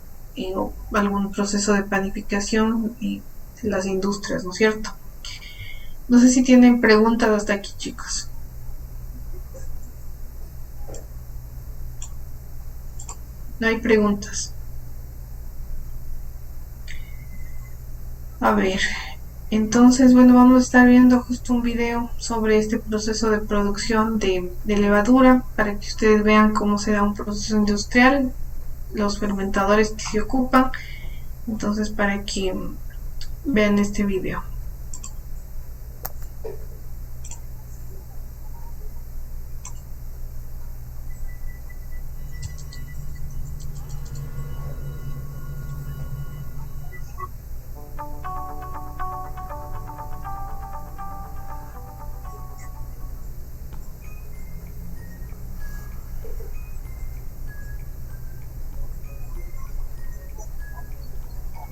algún proceso de panificación en las industrias, ¿no es cierto? No sé si tienen preguntas hasta aquí, chicos. No hay preguntas. A ver, entonces, bueno, vamos a estar viendo justo un video sobre este proceso de producción de levadura, para que ustedes vean cómo se da un proceso industrial, los fermentadores que se ocupan. Entonces, para que vean este video.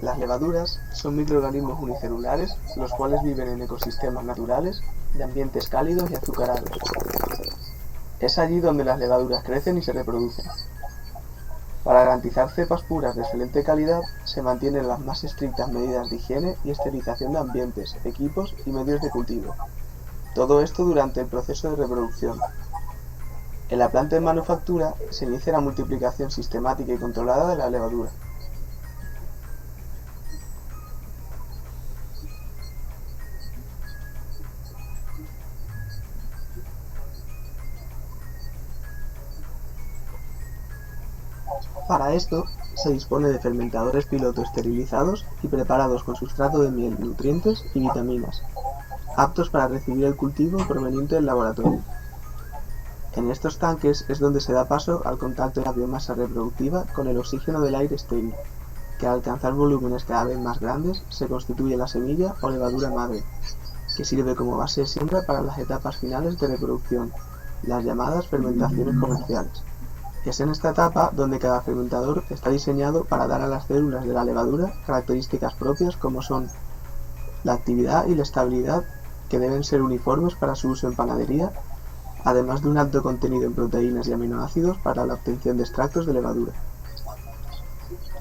Las levaduras son microorganismos unicelulares, los cuales viven en ecosistemas naturales de ambientes cálidos y azucarados. Es allí donde las levaduras crecen y se reproducen. Para garantizar cepas puras de excelente calidad, se mantienen las más estrictas medidas de higiene y esterilización de ambientes, equipos y medios de cultivo. Todo esto durante el proceso de reproducción. En la planta de manufactura se inicia la multiplicación sistemática y controlada de la levadura. Para esto, se dispone de fermentadores piloto esterilizados y preparados con sustrato de miel, nutrientes y vitaminas, aptos para recibir el cultivo proveniente del laboratorio. En estos tanques es donde se da paso al contacto de la biomasa reproductiva con el oxígeno del aire estéril, que al alcanzar volúmenes cada vez más grandes se constituye la semilla o levadura madre, que sirve como base de siembra para las etapas finales de reproducción, las llamadas fermentaciones comerciales. Es en esta etapa donde cada fermentador está diseñado para dar a las células de la levadura características propias como son la actividad y la estabilidad, que deben ser uniformes para su uso en panadería, además de un alto contenido en proteínas y aminoácidos para la obtención de extractos de levadura.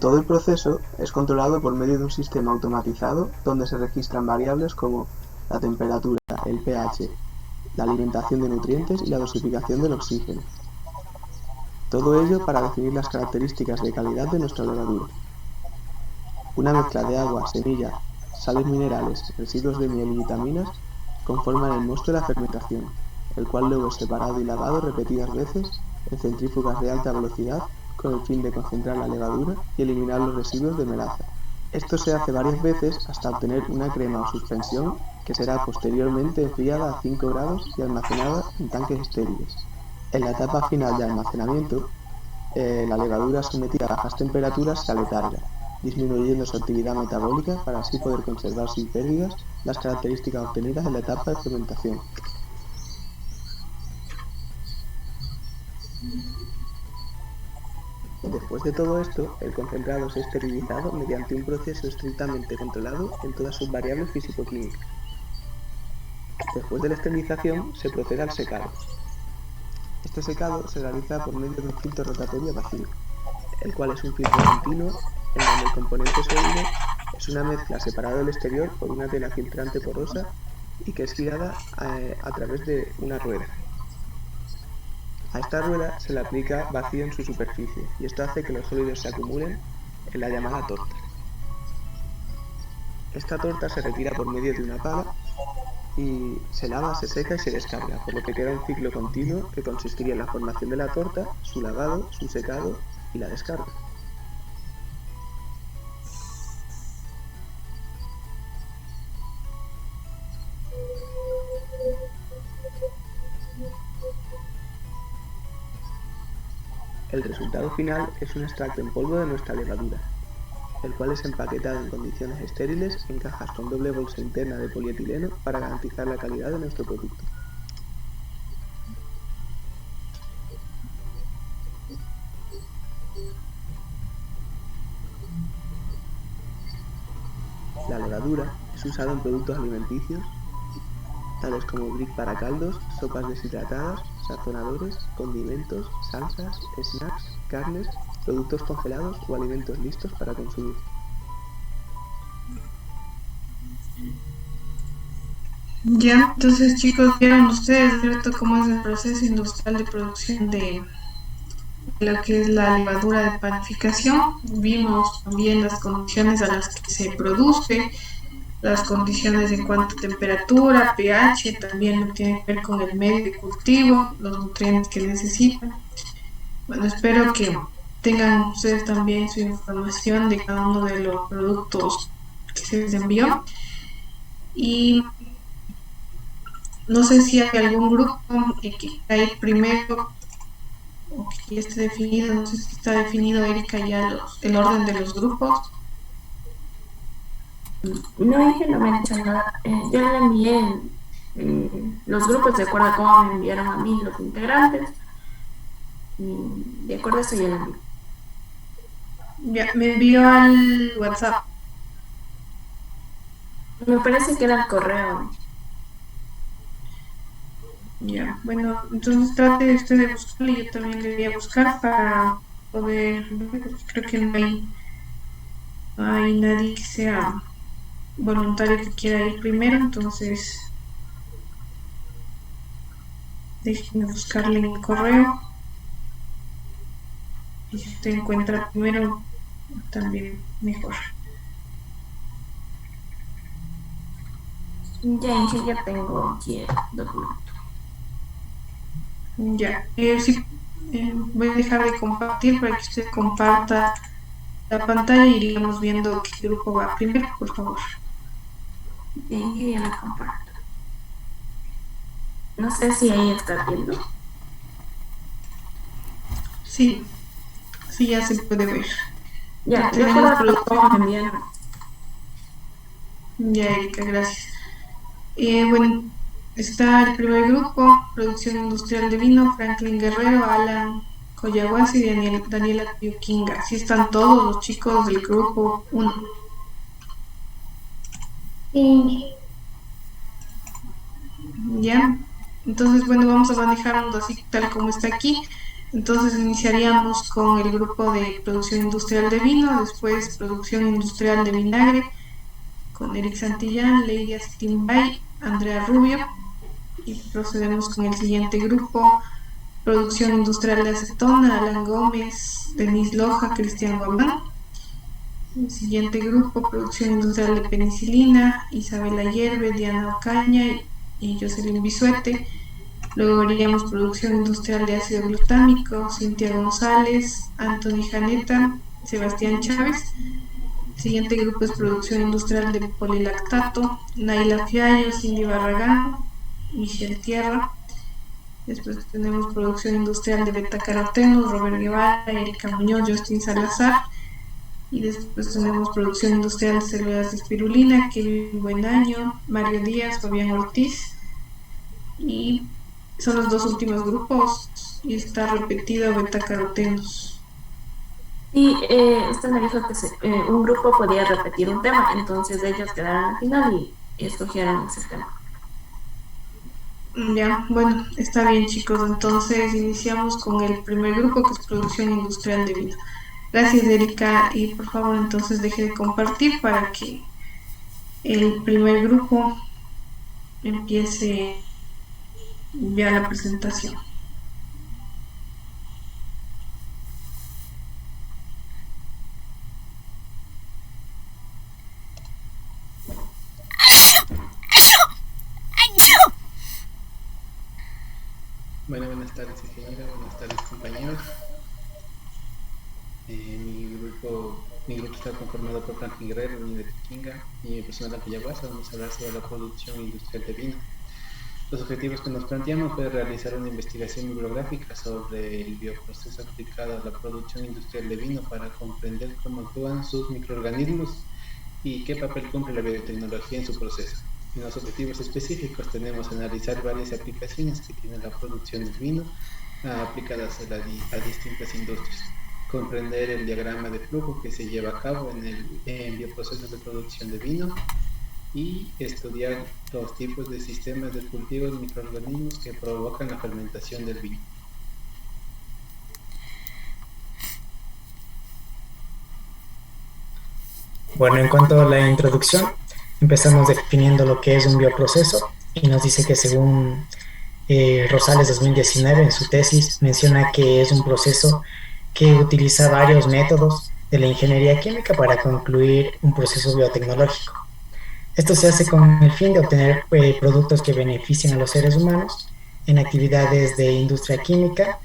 Todo el proceso es controlado por medio de un sistema automatizado donde se registran variables como la temperatura, el pH, la alimentación de nutrientes y la dosificación del oxígeno. Todo ello para definir las características de calidad de nuestra levadura. Una mezcla de agua, semilla, sales minerales, residuos de miel y vitaminas conforman el mosto de la fermentación, el cual luego es separado y lavado repetidas veces en centrífugas de alta velocidad con el fin de concentrar la levadura y eliminar los residuos de melaza. Esto se hace varias veces hasta obtener una crema o suspensión que será posteriormente enfriada a 5 grados y almacenada en tanques estériles. En la etapa final de almacenamiento, la levadura sometida a bajas temperaturas se aletarga, disminuyendo su actividad metabólica para así poder conservar sin pérdidas las características obtenidas en la etapa de fermentación. Después de todo esto, el concentrado es esterilizado mediante un proceso estrictamente controlado en todas sus variables físico-químicas. Después de la esterilización, se procede al secado. Este secado se realiza por medio de un filtro rotatorio vacío, el cual es un filtro continuo en donde el componente sólido es una mezcla separada del exterior por una tela filtrante porosa y que es girada a través de una rueda. A esta rueda se le aplica vacío en su superficie y esto hace que los sólidos se acumulen en la llamada torta. Esta torta se retira por medio de una pala y se lava, se seca y se descarga, por lo que queda un ciclo continuo que consistiría en la formación de la torta, su lavado, su secado y la descarga. El resultado final es un extracto en polvo de nuestra levadura, el cual es empaquetado en condiciones estériles en cajas con doble bolsa interna de polietileno para garantizar la calidad de nuestro producto. La levadura es usada en productos alimenticios, tales como brick para caldos, sopas deshidratadas, sazonadores, condimentos, salsas, snacks, carnes, productos congelados o alimentos listos para consumir. Ya, entonces chicos, vieron ustedes, ¿cierto?, cómo es el proceso industrial de producción de lo que es la levadura de panificación. Vimos también las condiciones a las que se produce, las condiciones en cuanto a temperatura, pH, también lo que tiene que ver con el medio de cultivo, los nutrientes que necesitan. Bueno, espero que tengan ustedes también su información de cada uno de los productos que se les envió. Y no sé si hay algún grupo que quiera ir primero o que ya esté definido. No sé si está definido, Erika, ya el orden de los grupos. No, dije, no me han hecho nada. Yo le envié los grupos de acuerdo a cómo me enviaron a mí los integrantes. Y de acuerdo a eso ya lo envié. Ya, me envió al WhatsApp. Me parece que era el correo. Ya, bueno, entonces trate usted de buscarlo y yo también le voy a buscar para poder ver, porque creo que no hay nadie que sea voluntario que quiera ir primero, entonces déjenme buscarle en el correo. Y si usted encuentra primero, también mejor. Ya tengo aquí el documento. Ya, sí, voy a dejar de compartir para que usted comparta la pantalla y iremos viendo qué grupo va primero, por favor. Bien, yo ya la comparto. No sé si ahí está viendo. Sí, ya se puede ver. Ya, tenemos producción bien. Ya, Erika, gracias. Bueno, está el primer grupo, Producción Industrial de Vino, Franklin Guerrero, Alan Coyahuasi y Daniela Pioquinga. Así están todos los chicos del grupo 1. Ya, entonces bueno, vamos a manejarlo así tal como está aquí. Entonces iniciaríamos con el grupo de producción industrial de vino, después producción industrial de vinagre, con Eric Santillán, Leidia Stimbay, Andrea Rubio, y procedemos con el siguiente grupo, producción industrial de acetona, Alan Gómez, Denise Loja, Cristian Guamán. El siguiente grupo, producción industrial de penicilina, Isabela Hierve, Diana Ocaña y Jocelyn Bisuete. Luego veríamos producción industrial de ácido glutámico, Cintia González, Anthony Janeta, Sebastián Chávez. El siguiente grupo es producción industrial de polilactato, Naila Fiallo, Cindy Barragán, Michelle Tierra. Después tenemos producción industrial de betacarotenos, Robert Guevara, Erika Muñoz, Justin Salazar. Y después tenemos producción industrial de células de espirulina, Kevin Buenaño, Mario Díaz, Fabián Ortiz. Y son los dos últimos grupos y está repetido betacarotenos. Y usted me dijo que un grupo podía repetir un tema, entonces ellos quedaron al final y escogieron ese tema. Ya, bueno, está bien chicos, entonces iniciamos con el primer grupo que es producción industrial de vino. Gracias Erika, y por favor entonces deje de compartir para que el primer grupo empiece ya la presentación. Bueno, buenas tardes ingeniera, buenas tardes compañeros. Mi grupo está conformado por Franklin Guerrero, Daniela Pioquinga y mi persona Alan Coyahuasi. Vamos a hablar sobre la producción industrial de vino. Los objetivos que nos planteamos fue realizar una investigación bibliográfica sobre el bioproceso aplicado a la producción industrial de vino para comprender cómo actúan sus microorganismos y qué papel cumple la biotecnología en su proceso. En los objetivos específicos tenemos analizar varias aplicaciones que tiene la producción del vino aplicadas a distintas industrias, comprender el diagrama de flujo que se lleva a cabo en bioprocesos de producción de vino y estudiar los tipos de sistemas de cultivo de microorganismos que provocan la fermentación del vino. Bueno, en cuanto a la introducción, empezamos definiendo lo que es un bioproceso y nos dice que según Rosales 2019 en su tesis menciona que es un proceso que utiliza varios métodos de la ingeniería química para concluir un proceso biotecnológico. Esto se hace con el fin de obtener productos que beneficien a los seres humanos en actividades de industria química,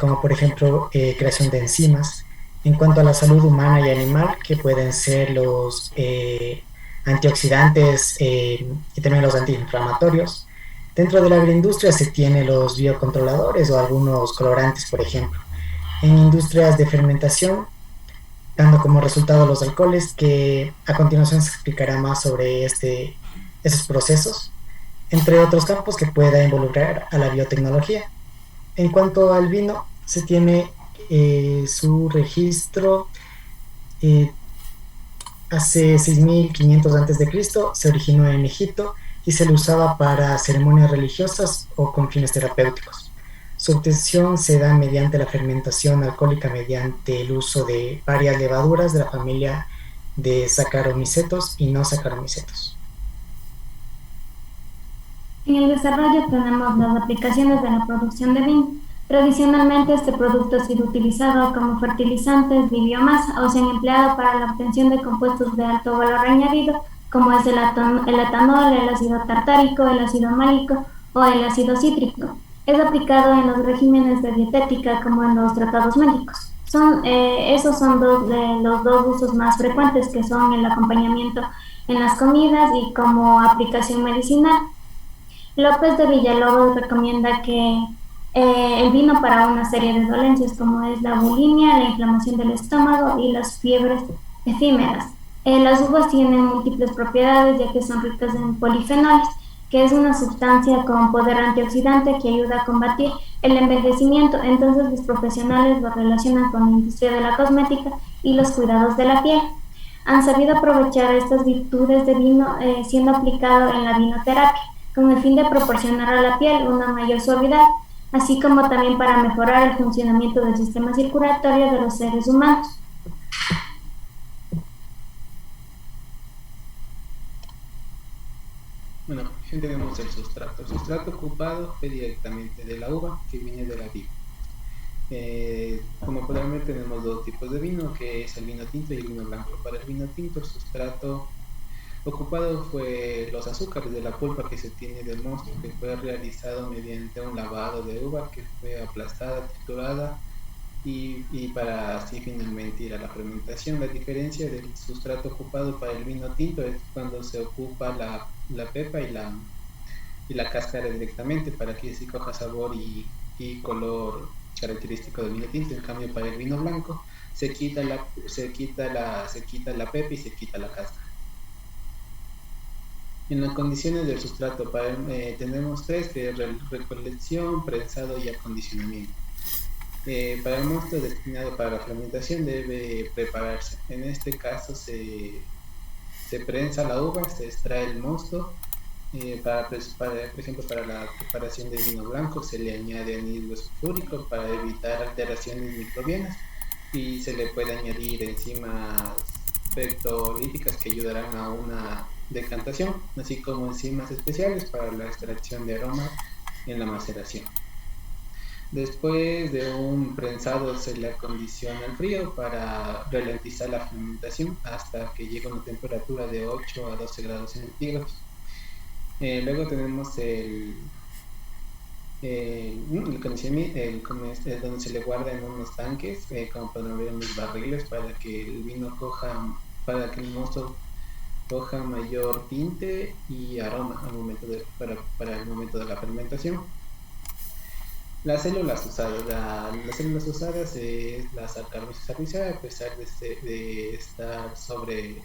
como por ejemplo creación de enzimas. En cuanto a la salud humana y animal, que pueden ser los antioxidantes y también los antiinflamatorios. Dentro de la agroindustria se tiene los biocontroladores o algunos colorantes, por ejemplo. En industrias de fermentación, dando como resultado los alcoholes, que a continuación se explicará más sobre esos procesos, entre otros campos que pueda involucrar a la biotecnología. En cuanto al vino, se tiene su registro hace 6500 a.C. se originó en Egipto y se le usaba para ceremonias religiosas o con fines terapéuticos. Su obtención se da mediante la fermentación alcohólica mediante el uso de varias levaduras de la familia de Saccharomycetos y no Saccharomycetos. En el desarrollo tenemos las aplicaciones de la producción de vino. Tradicionalmente este producto ha sido utilizado como fertilizantes de biomasa o se han empleado para la obtención de compuestos de alto valor añadido como es el etanol, el ácido tartárico, el ácido málico o el ácido cítrico. Es aplicado en los regímenes de dietética como en los tratados médicos. Esos son los dos usos más frecuentes, que son el acompañamiento en las comidas y como aplicación medicinal. López de Villalobos recomienda que el vino para una serie de dolencias como es la bulimia, la inflamación del estómago y las fiebres efímeras. Las uvas tienen múltiples propiedades ya que son ricas en polifenoles, que es una sustancia con poder antioxidante que ayuda a combatir el envejecimiento. Entonces los profesionales lo relacionan con la industria de la cosmética y los cuidados de la piel. Han sabido aprovechar estas virtudes de vino siendo aplicado en la vinoterapia, con el fin de proporcionar a la piel una mayor suavidad, así como también para mejorar el funcionamiento del sistema circulatorio de los seres humanos. Bueno, aquí tenemos el sustrato. El sustrato ocupado es directamente de la uva, que viene de la vid. Como podrán ver, tenemos dos tipos de vino, que es el vino tinto y el vino blanco. Para el vino tinto, el sustrato ocupado fue los azúcares de la pulpa que se tiene del mosto, que fue realizado mediante un lavado de uva que fue aplastada, triturada y para así finalmente ir a la fermentación. La diferencia del sustrato ocupado para el vino tinto es cuando se ocupa la pepa y la cáscara directamente para que así coja sabor y color característico del vino tinto. En cambio, para el vino blanco se quita la pepa y se quita la cáscara. En las condiciones del sustrato tenemos tres, que es recolección, prensado y acondicionamiento. Para el mosto destinado para la fermentación debe prepararse. En este caso se prensa la uva, se extrae el mosto. Por ejemplo, para la preparación del vino blanco se le añade anhídrido sulfúrico para evitar alteraciones microbianas y se le puede añadir enzimas pectolíticas que ayudarán a una decantación, así como enzimas especiales para la extracción de aroma en la maceración. Después de un prensado se le acondiciona al frío para ralentizar la fermentación hasta que llegue a una temperatura de 8 a 12 grados centígrados. Luego tenemos el condicionamiento, donde se le guarda en unos tanques, como podrán ver en los barriles, para que el vino para que el mosto coja mayor tinte y aroma para el momento de la fermentación. Las células usadas es la Saccharomyces cerevisiae. A pesar de estar sobre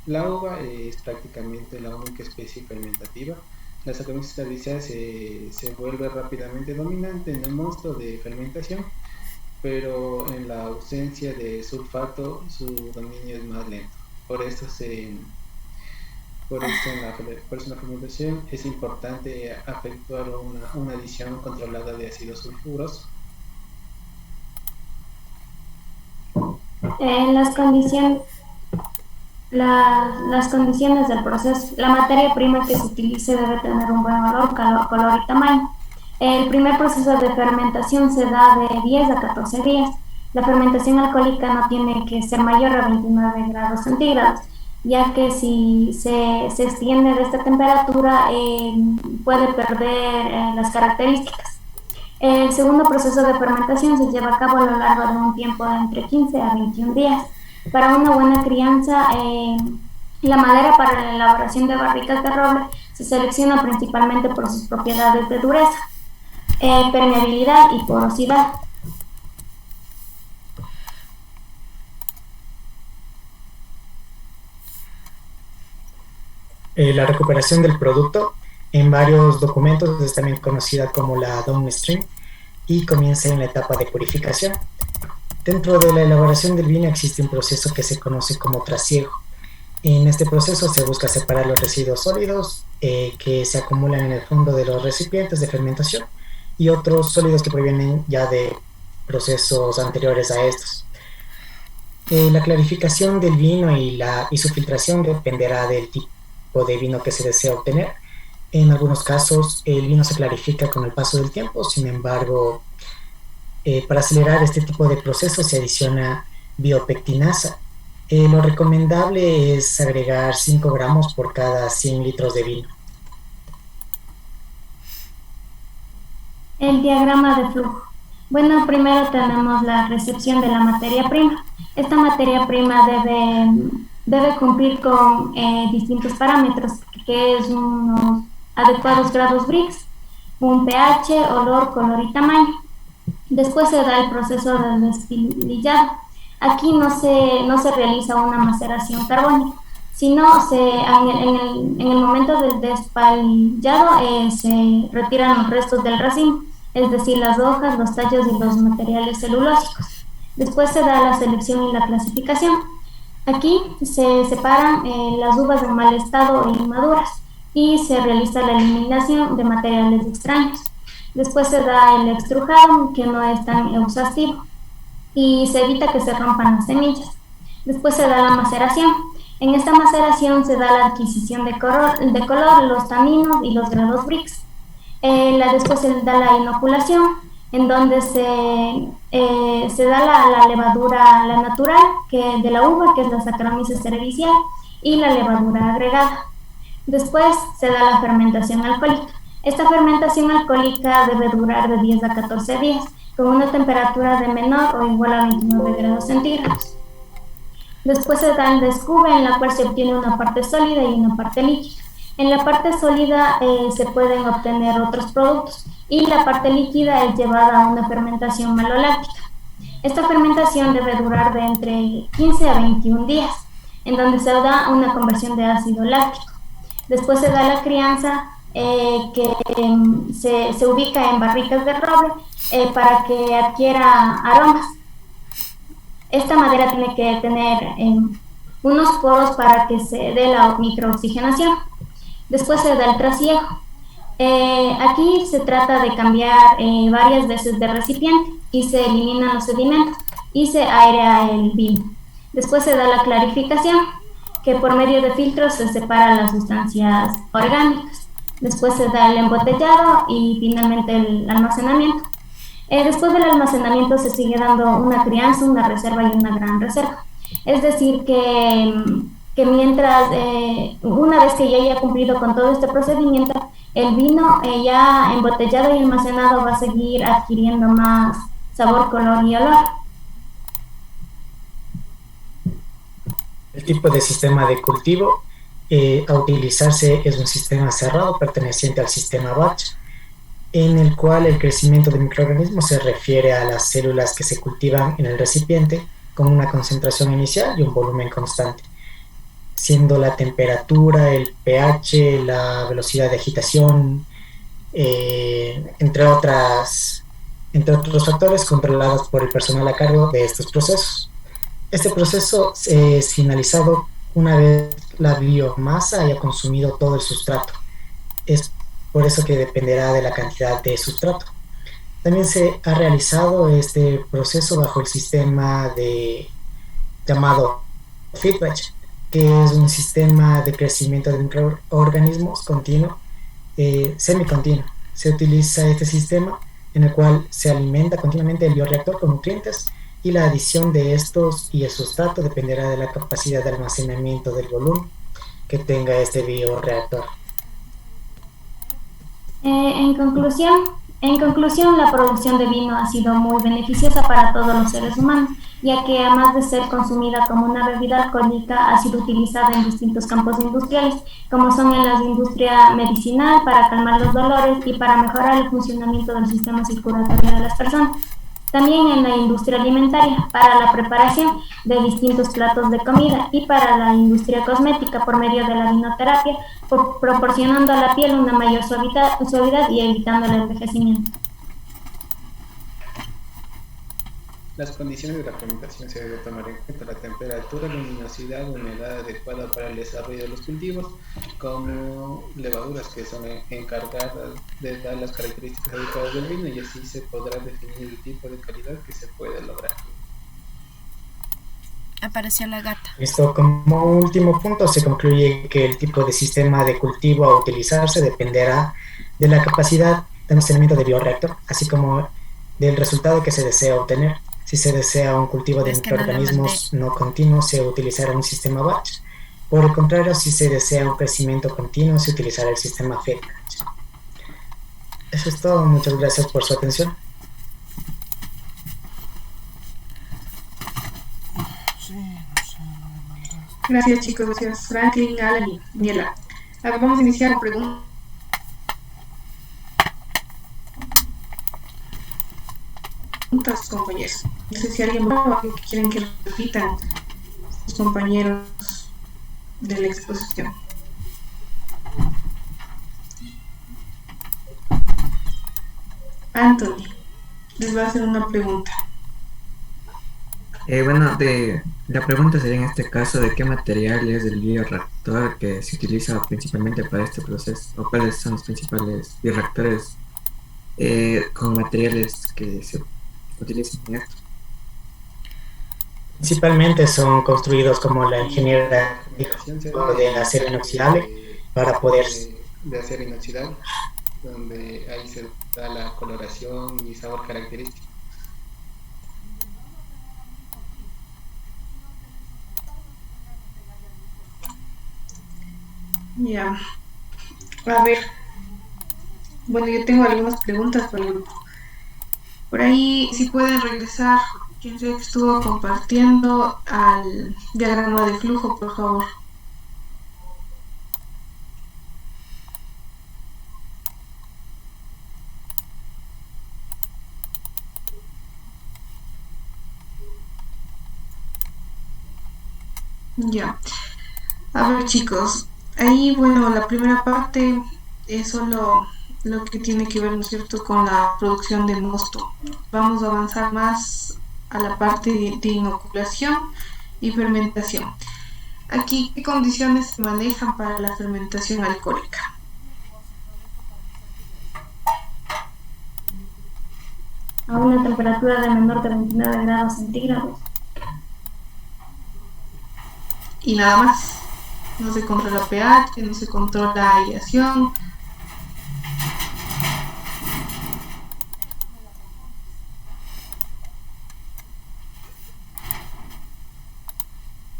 la uva, es prácticamente la única especie fermentativa. La Saccharomyces cerevisiae se vuelve rápidamente dominante en el mosto de fermentación, pero en la ausencia de sulfato su dominio es más lento. Por eso en la fermentación es importante efectuar una adición controlada de ácido sulfuroso. Las condiciones del proceso. La materia prima que se utilice debe tener un buen olor, color y tamaño. El primer proceso de fermentación se da de 10 a 14 días. La fermentación alcohólica no tiene que ser mayor a 29 grados centígrados, ya que si se extiende de esta temperatura puede perder las características. El segundo proceso de fermentación se lleva a cabo a lo largo de un tiempo de entre 15 a 21 días. Para una buena crianza, la madera para la elaboración de barricas de roble se selecciona principalmente por sus propiedades de dureza, permeabilidad y porosidad. La recuperación del producto en varios documentos es también conocida como la downstream y comienza en la etapa de purificación. Dentro de la elaboración del vino existe un proceso que se conoce como trasiego. En este proceso se busca separar los residuos sólidos que se acumulan en el fondo de los recipientes de fermentación y otros sólidos que provienen ya de procesos anteriores a estos. La clarificación del vino y su filtración dependerá del tipo de vino que se desea obtener. En algunos casos el vino se clarifica con el paso del tiempo, sin embargo, para acelerar este tipo de procesos se adiciona biopectinasa. Lo recomendable es agregar 5 gramos por cada 100 litros de vino. El diagrama de flujo. Bueno, primero tenemos la recepción de la materia prima. Esta materia prima debe cumplir con distintos parámetros, que es unos adecuados grados Brix, un pH, olor, color y tamaño. Después se da el proceso de destilillado. Aquí no se realiza una maceración carbónica, sino en el momento del despalillado se retiran los restos del racimo, es decir, las hojas, los tallos y los materiales celulósicos. Después se da la selección y la clasificación. Aquí se separan las uvas en mal estado e inmaduras y se realiza la eliminación de materiales extraños. Después se da el extrujado, que no es tan exhaustivo, y se evita que se rompan las semillas. Después se da la maceración. En esta maceración se da la adquisición de color, los taninos y los grados Brix. Después se da la inoculación, en donde se da la levadura, la natural, de la uva, que es la Saccharomyces cerevisiae, y la levadura agregada. Después se da la fermentación alcohólica. Esta fermentación alcohólica debe durar de 10 a 14 días, con una temperatura de menor o igual a 29 grados centígrados. Después se da el descube, en la cual se obtiene una parte sólida y una parte líquida. En la parte sólida se pueden obtener otros productos y la parte líquida es llevada a una fermentación maloláctica. Esta fermentación debe durar de entre 15 a 21 días, en donde se da una conversión de ácido láctico. Después se da la crianza, que se ubica en barricas de roble para que adquiera aromas. Esta madera tiene que tener unos poros para que se dé la microoxigenación. Después se da el trasiego. Aquí se trata de cambiar varias veces de recipiente y se eliminan los sedimentos y se airea el vino. Después se da la clarificación, que por medio de filtros se separan las sustancias orgánicas. Después se da el embotellado y finalmente el almacenamiento. Después del almacenamiento se sigue dando una crianza, una reserva y una gran reserva. Es decir, que mientras, una vez que ya haya cumplido con todo este procedimiento, el vino ya embotellado y almacenado va a seguir adquiriendo más sabor, color y olor. El tipo de sistema de cultivo a utilizarse es un sistema cerrado perteneciente al sistema batch, en el cual el crecimiento de microorganismos se refiere a las células que se cultivan en el recipiente con una concentración inicial y un volumen constante, siendo la temperatura, el pH, la velocidad de agitación, entre otros factores controlados por el personal a cargo de estos procesos. Este proceso es finalizado una vez la biomasa haya consumido todo el sustrato. Es por eso que dependerá de la cantidad de sustrato. También se ha realizado este proceso bajo el sistema llamado feedback, que es un sistema de crecimiento de microorganismos continuo, semicontinuo. Se utiliza este sistema en el cual se alimenta continuamente el bioreactor con nutrientes y la adición de estos y el sustrato dependerá de la capacidad de almacenamiento del volumen que tenga este bioreactor. En conclusión, la producción de vino ha sido muy beneficiosa para todos los seres humanos, ya que además de ser consumida como una bebida alcohólica, ha sido utilizada en distintos campos industriales, como son en la industria medicinal, para calmar los dolores y para mejorar el funcionamiento del sistema circulatorio de las personas. También en la industria alimentaria, para la preparación de distintos platos de comida, y para la industria cosmética por medio de la vinoterapia, proporcionando a la piel una mayor suavidad y evitando el envejecimiento. Las condiciones de la fermentación se debe tomar en cuenta la temperatura, luminosidad, humedad adecuada para el desarrollo de los cultivos, como levaduras que son encargadas de dar las características adecuadas del vino, y así se podrá definir el tipo de calidad que se puede lograr. Apareció la gata. Esto, como último punto, se concluye que el tipo de sistema de cultivo a utilizarse dependerá de la capacidad de almacenamiento de bioreactor, así como del resultado que se desea obtener. Si se desea un cultivo de microorganismos no continuos, se utilizará un sistema batch. Por el contrario, si se desea un crecimiento continuo, se utilizará el sistema fed batch. Eso es todo. Muchas gracias por su atención. Gracias, chicos. Gracias, Franklin, Alan y Daniela. Ahora vamos a iniciar con preguntas. Compañeros. No sé si alguien más que quieren que repitan sus compañeros de la exposición. Anthony, les va a hacer una pregunta. La pregunta sería en este caso de qué material es el bioreactor que se utiliza principalmente para este proceso, o cuáles son los principales bioreactores con materiales que se utilizan en esto. Principalmente son construidos como la ingeniera de acero inoxidable para poder... De acero inoxidable, donde ahí se da la coloración y sabor característico. Ya. A ver. Bueno, yo tengo algunas preguntas para el grupo. Por ahí, si pueden regresar, quien sea que estuvo compartiendo, al diagrama de flujo, por favor. Ya. A ver, chicos. Ahí, bueno, la primera parte es solo lo que tiene que ver, ¿no es cierto?, con la producción de mosto. Vamos a avanzar más a la parte de inoculación y fermentación. Aquí, ¿qué condiciones se manejan para la fermentación alcohólica? A una temperatura de menor de 29 grados centígrados. Y nada más. No se controla pH, no se controla aireación.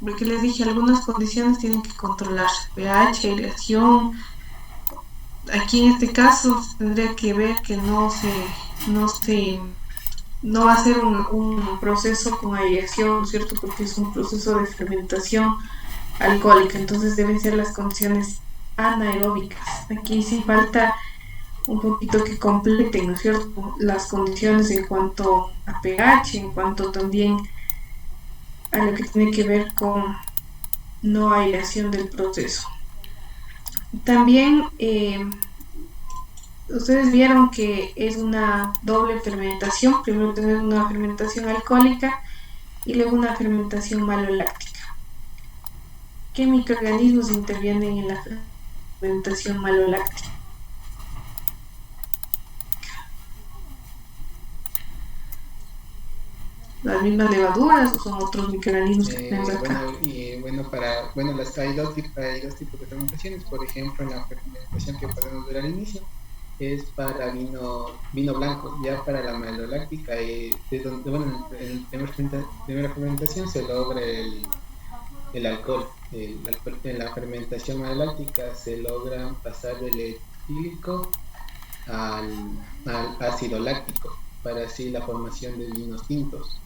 Porque les dije, algunas condiciones tienen que controlarse. pH, aireación. Aquí en este caso tendría que ver que no va a ser un proceso con aireación, ¿no es cierto? Porque es un proceso de fermentación alcohólica, entonces deben ser las condiciones anaeróbicas. Aquí sí falta un poquito que completen, ¿no es cierto?, las condiciones en cuanto a pH, en cuanto también a lo que tiene que ver con no aireación del proceso. También ustedes vieron que es una doble fermentación. Primero tenemos una fermentación alcohólica y luego una fermentación maloláctica. ¿Qué microorganismos intervienen en la fermentación maloláctica? ¿Las mismas levaduras o son otros microorganismos que tenemos acá? Hay dos tipos de fermentaciones. Por ejemplo, en la fermentación que podemos ver al inicio es para vino blanco. Ya para la maloláctica, en la primera fermentación se logra el alcohol. En la fermentación maloláctica se logra pasar del etílico al ácido láctico, para así la formación de vinos tintos.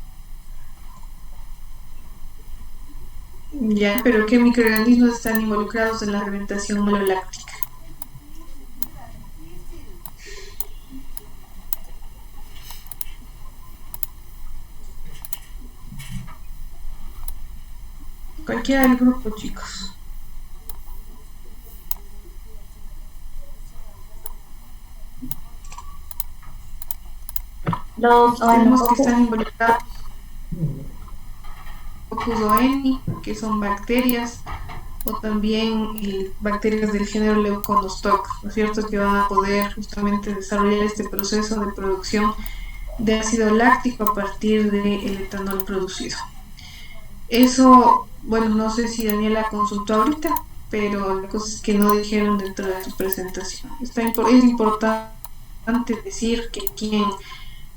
Ya, pero ¿qué microorganismos están involucrados en la fermentación maloláctica? Cualquiera del grupo, chicos. Los tenemos que están involucrados. Oncococcus oeni, que son bacterias, o también bacterias del género Leuconostoc, ¿no es cierto?, que van a poder justamente desarrollar este proceso de producción de ácido láctico a partir del etanol producido. Eso, bueno, no sé si Daniela consultó ahorita, pero la cosa es que no dijeron dentro de su presentación. Es importante decir que aquí en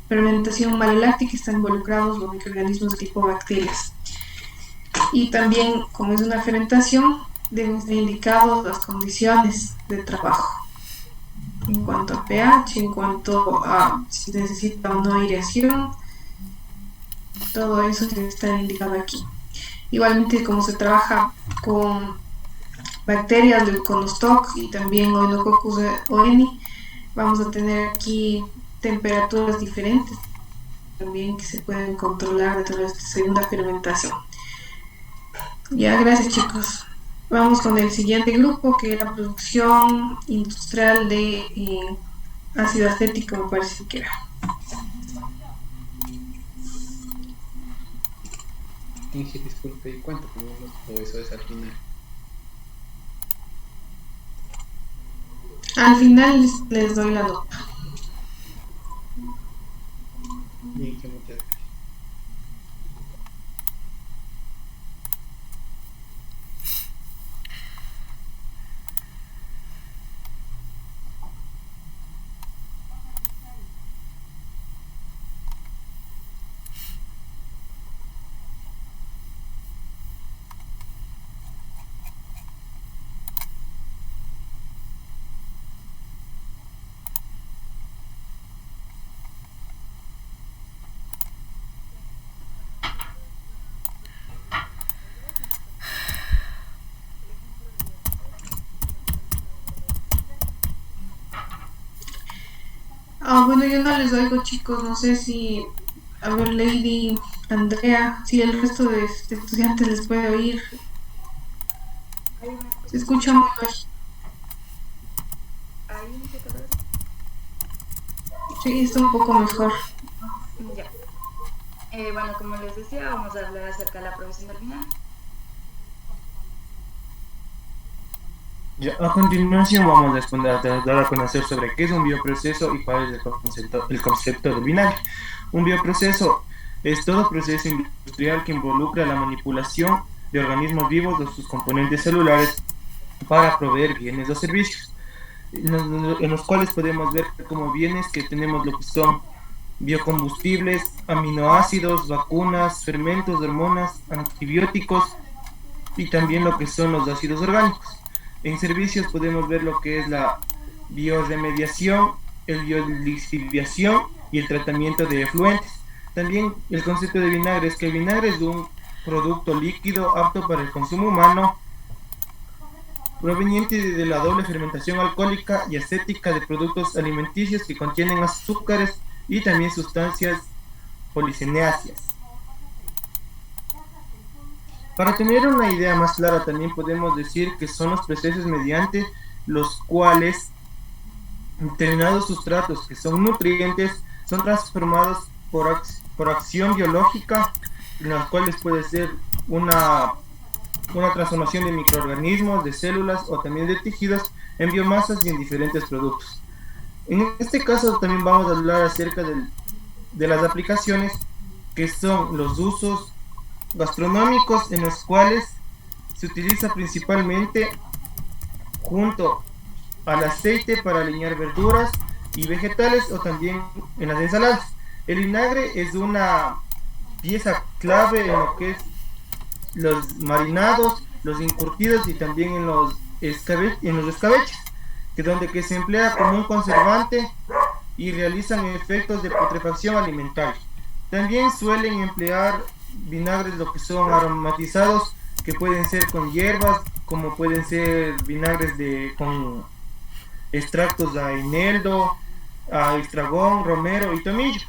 fermentación maloláctica están involucrados los microorganismos de tipo bacterias. Y también, como es una fermentación, deben estar indicados las condiciones de trabajo en cuanto a pH, en cuanto a si necesita o no aireación. Todo eso debe estar indicado aquí. Igualmente, como se trabaja con bacterias Leuconostoc y también Oenococcus oeni, vamos a tener aquí temperaturas diferentes también que se pueden controlar dentro de esta segunda fermentación. Ya, gracias chicos. Vamos con el siguiente grupo, que es la producción industrial de ácido acético, me parece que era. Inge, disculpe, ¿y cuánto tenemos? O eso es al final. Al final les doy la nota. Inge, muchas gracias. Bueno, yo no les oigo chicos, no sé si, a ver, Lady, Andrea, si el resto de estudiantes les puede oír. Se escucha muy bajito. Sí, está un poco mejor. Ya. Bueno, como les decía, vamos a hablar acerca de la producción del vinagre. Ya, a continuación vamos a dar a conocer sobre qué es un bioproceso y cuál es el concepto del vinagre. Un bioproceso es todo proceso industrial que involucra la manipulación de organismos vivos o sus componentes celulares para proveer bienes o servicios, en los cuales podemos ver como bienes que tenemos lo que son biocombustibles, aminoácidos, vacunas, fermentos, hormonas, antibióticos y también lo que son los ácidos orgánicos. En servicios podemos ver lo que es la bioremediación, el biolixiviación y el tratamiento de efluentes. También el concepto de vinagre es que el vinagre es un producto líquido apto para el consumo humano, proveniente de la doble fermentación alcohólica y acética de productos alimenticios que contienen azúcares y también sustancias policineáceas. Para tener una idea más clara, también podemos decir que son los procesos mediante los cuales determinados sustratos que son nutrientes son transformados por acción biológica, en las cuales puede ser una transformación de microorganismos, de células o también de tejidos en biomasas y en diferentes productos. En este caso también vamos a hablar acerca de las aplicaciones, que son los usos gastronómicos, en los cuales se utiliza principalmente junto al aceite para aliñar verduras y vegetales o también en las ensaladas. El vinagre es una pieza clave en lo que es los marinados, los encurtidos y también en los escabeches, que se emplea como un conservante y realizan efectos de putrefacción alimentaria. También suelen emplear vinagres lo que son aromatizados, que pueden ser con hierbas, como pueden ser vinagres con extractos de eneldo, estragón, romero y tomillo.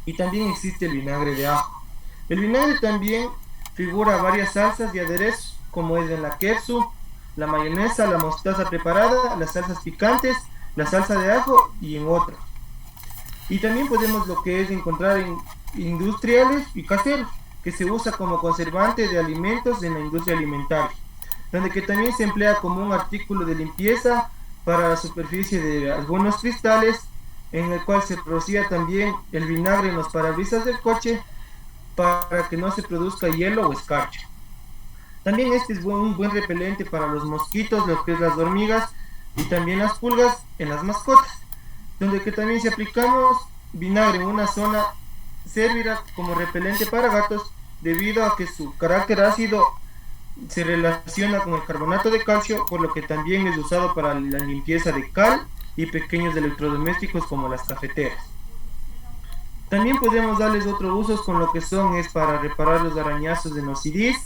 Y también existe el vinagre de ajo. El vinagre también figura varias salsas y aderezos, como es en la ketchup, la mayonesa, la mostaza preparada, las salsas picantes, la salsa de ajo y en otras. Y también podemos lo que es encontrar en industriales y caseros. que se usa como conservante de alimentos en la industria alimentaria, donde que también se emplea como un artículo de limpieza para la superficie de algunos cristales, en el cual se rocía también el vinagre en los parabrisas del coche para que no se produzca hielo o escarcha. También este es un buen repelente para los mosquitos, lo que es las hormigas y también las pulgas en las mascotas, donde que también si aplicamos vinagre en una zona servirá como repelente para gatos debido a que su carácter ácido se relaciona con el carbonato de calcio, por lo que también es usado para la limpieza de cal y pequeños electrodomésticos como las cafeteras. También podemos darles otros usos con lo que es para reparar los arañazos de nosidis,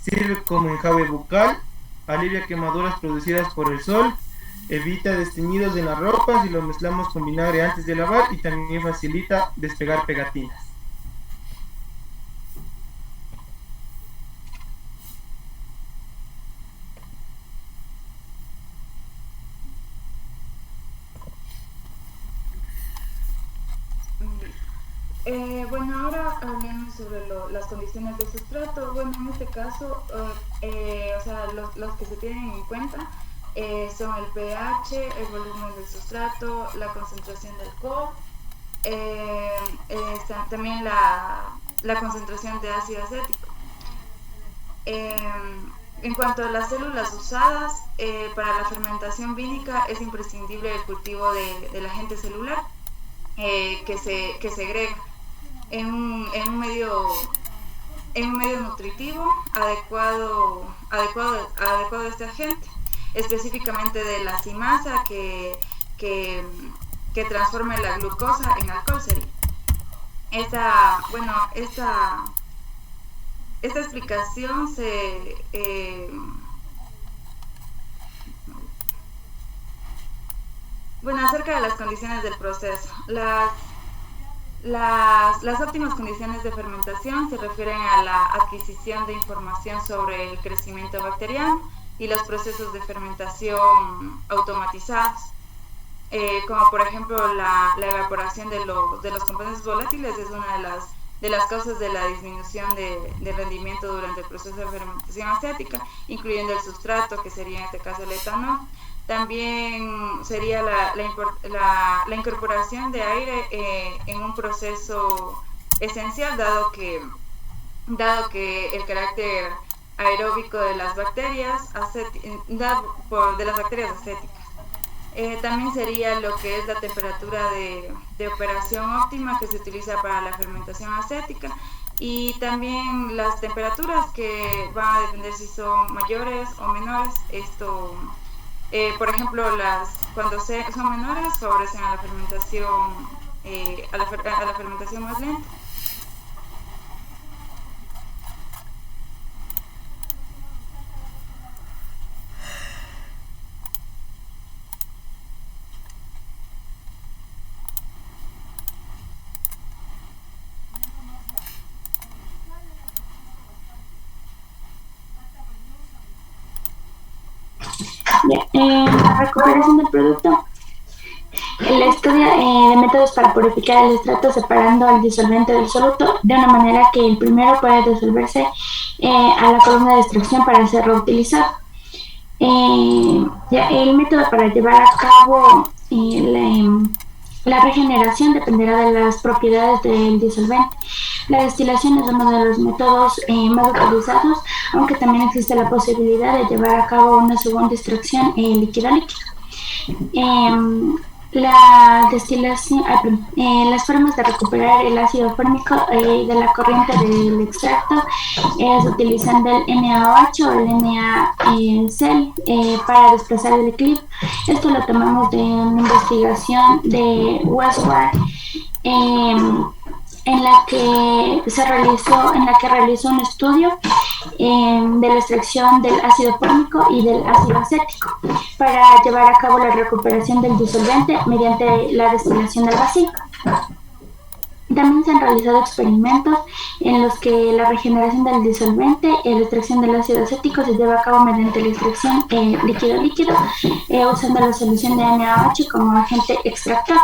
sirve como enjabe bucal, alivia quemaduras producidas por el sol, evita desteñidos en las ropas y lo mezclamos con vinagre antes de lavar, y también facilita despegar pegatinas. Bueno, ahora hablemos sobre las condiciones de sustrato. Bueno, en este caso, o sea, los que se tienen en cuenta son el pH, el volumen del sustrato, la concentración de alcohol, también la concentración de ácido acético. En cuanto a las células usadas, para la fermentación vínica es imprescindible el cultivo del agente celular que segrega en un medio nutritivo adecuado a este agente, específicamente de la simasa que transforme la glucosa en alcohol sería. Esta explicación acerca de las condiciones del proceso. Las óptimas condiciones de fermentación se refieren a la adquisición de información sobre el crecimiento bacteriano y los procesos de fermentación automatizados, como por ejemplo la evaporación de los componentes volátiles es una de las causas de la disminución de rendimiento durante el proceso de fermentación acética, incluyendo el sustrato, que sería en este caso el etanol. También sería la incorporación de aire en un proceso esencial, dado que el carácter aeróbico de las bacterias acéticas. También sería lo que es la temperatura de operación óptima que se utiliza para la fermentación acética, y también las temperaturas que van a depender si son mayores o menores. Por ejemplo, cuando son menores favorecen a la fermentación más lenta. La recuperación del producto. El estudio de métodos para purificar el extracto separando el disolvente del soluto de una manera que el primero pueda disolverse a la columna de extracción para ser reutilizado. El método para llevar a cabo la regeneración dependerá de las propiedades del disolvente. La destilación es uno de los métodos más utilizados, aunque también existe la posibilidad de llevar a cabo una segunda extracción líquido-líquido. La destilación, las formas de recuperar el ácido fórmico de la corriente del extracto es utilizando el NaOH o el NaCl para desplazar el equilibrio. Esto lo tomamos de una investigación de Westward en la que realizó un estudio de la extracción del ácido fórmico y del ácido acético para llevar a cabo la recuperación del disolvente mediante la destilación del vacío. También se han realizado experimentos en los que la regeneración del disolvente y la extracción del ácido acético se lleva a cabo mediante la extracción líquido-líquido usando la solución de NaOH como agente extractor.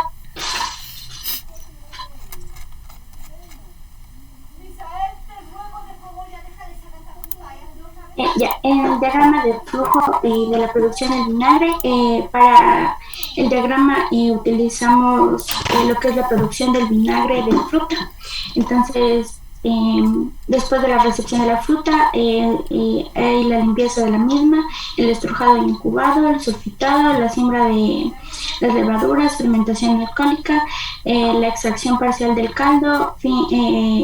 en el diagrama de flujo de la producción del vinagre, para el diagrama utilizamos lo que es la producción del vinagre de fruta. Entonces, después de la recepción de la fruta, hay la limpieza de la misma, el estrujado y incubado, el sulfitado, la siembra de las levaduras, fermentación alcohólica, la extracción parcial del caldo,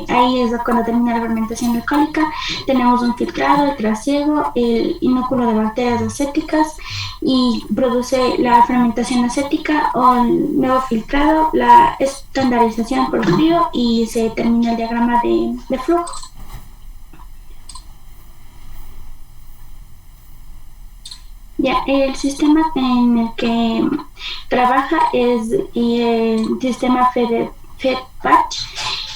ahí es cuando termina la fermentación alcohólica. Tenemos un filtrado, el trasiego, el inóculo de bacterias acéticas y produce la fermentación acética o el nuevo filtrado, la estandarización por frío y se termina el diagrama de flujo. Ya, el sistema en el que trabaja es el sistema FedBatch,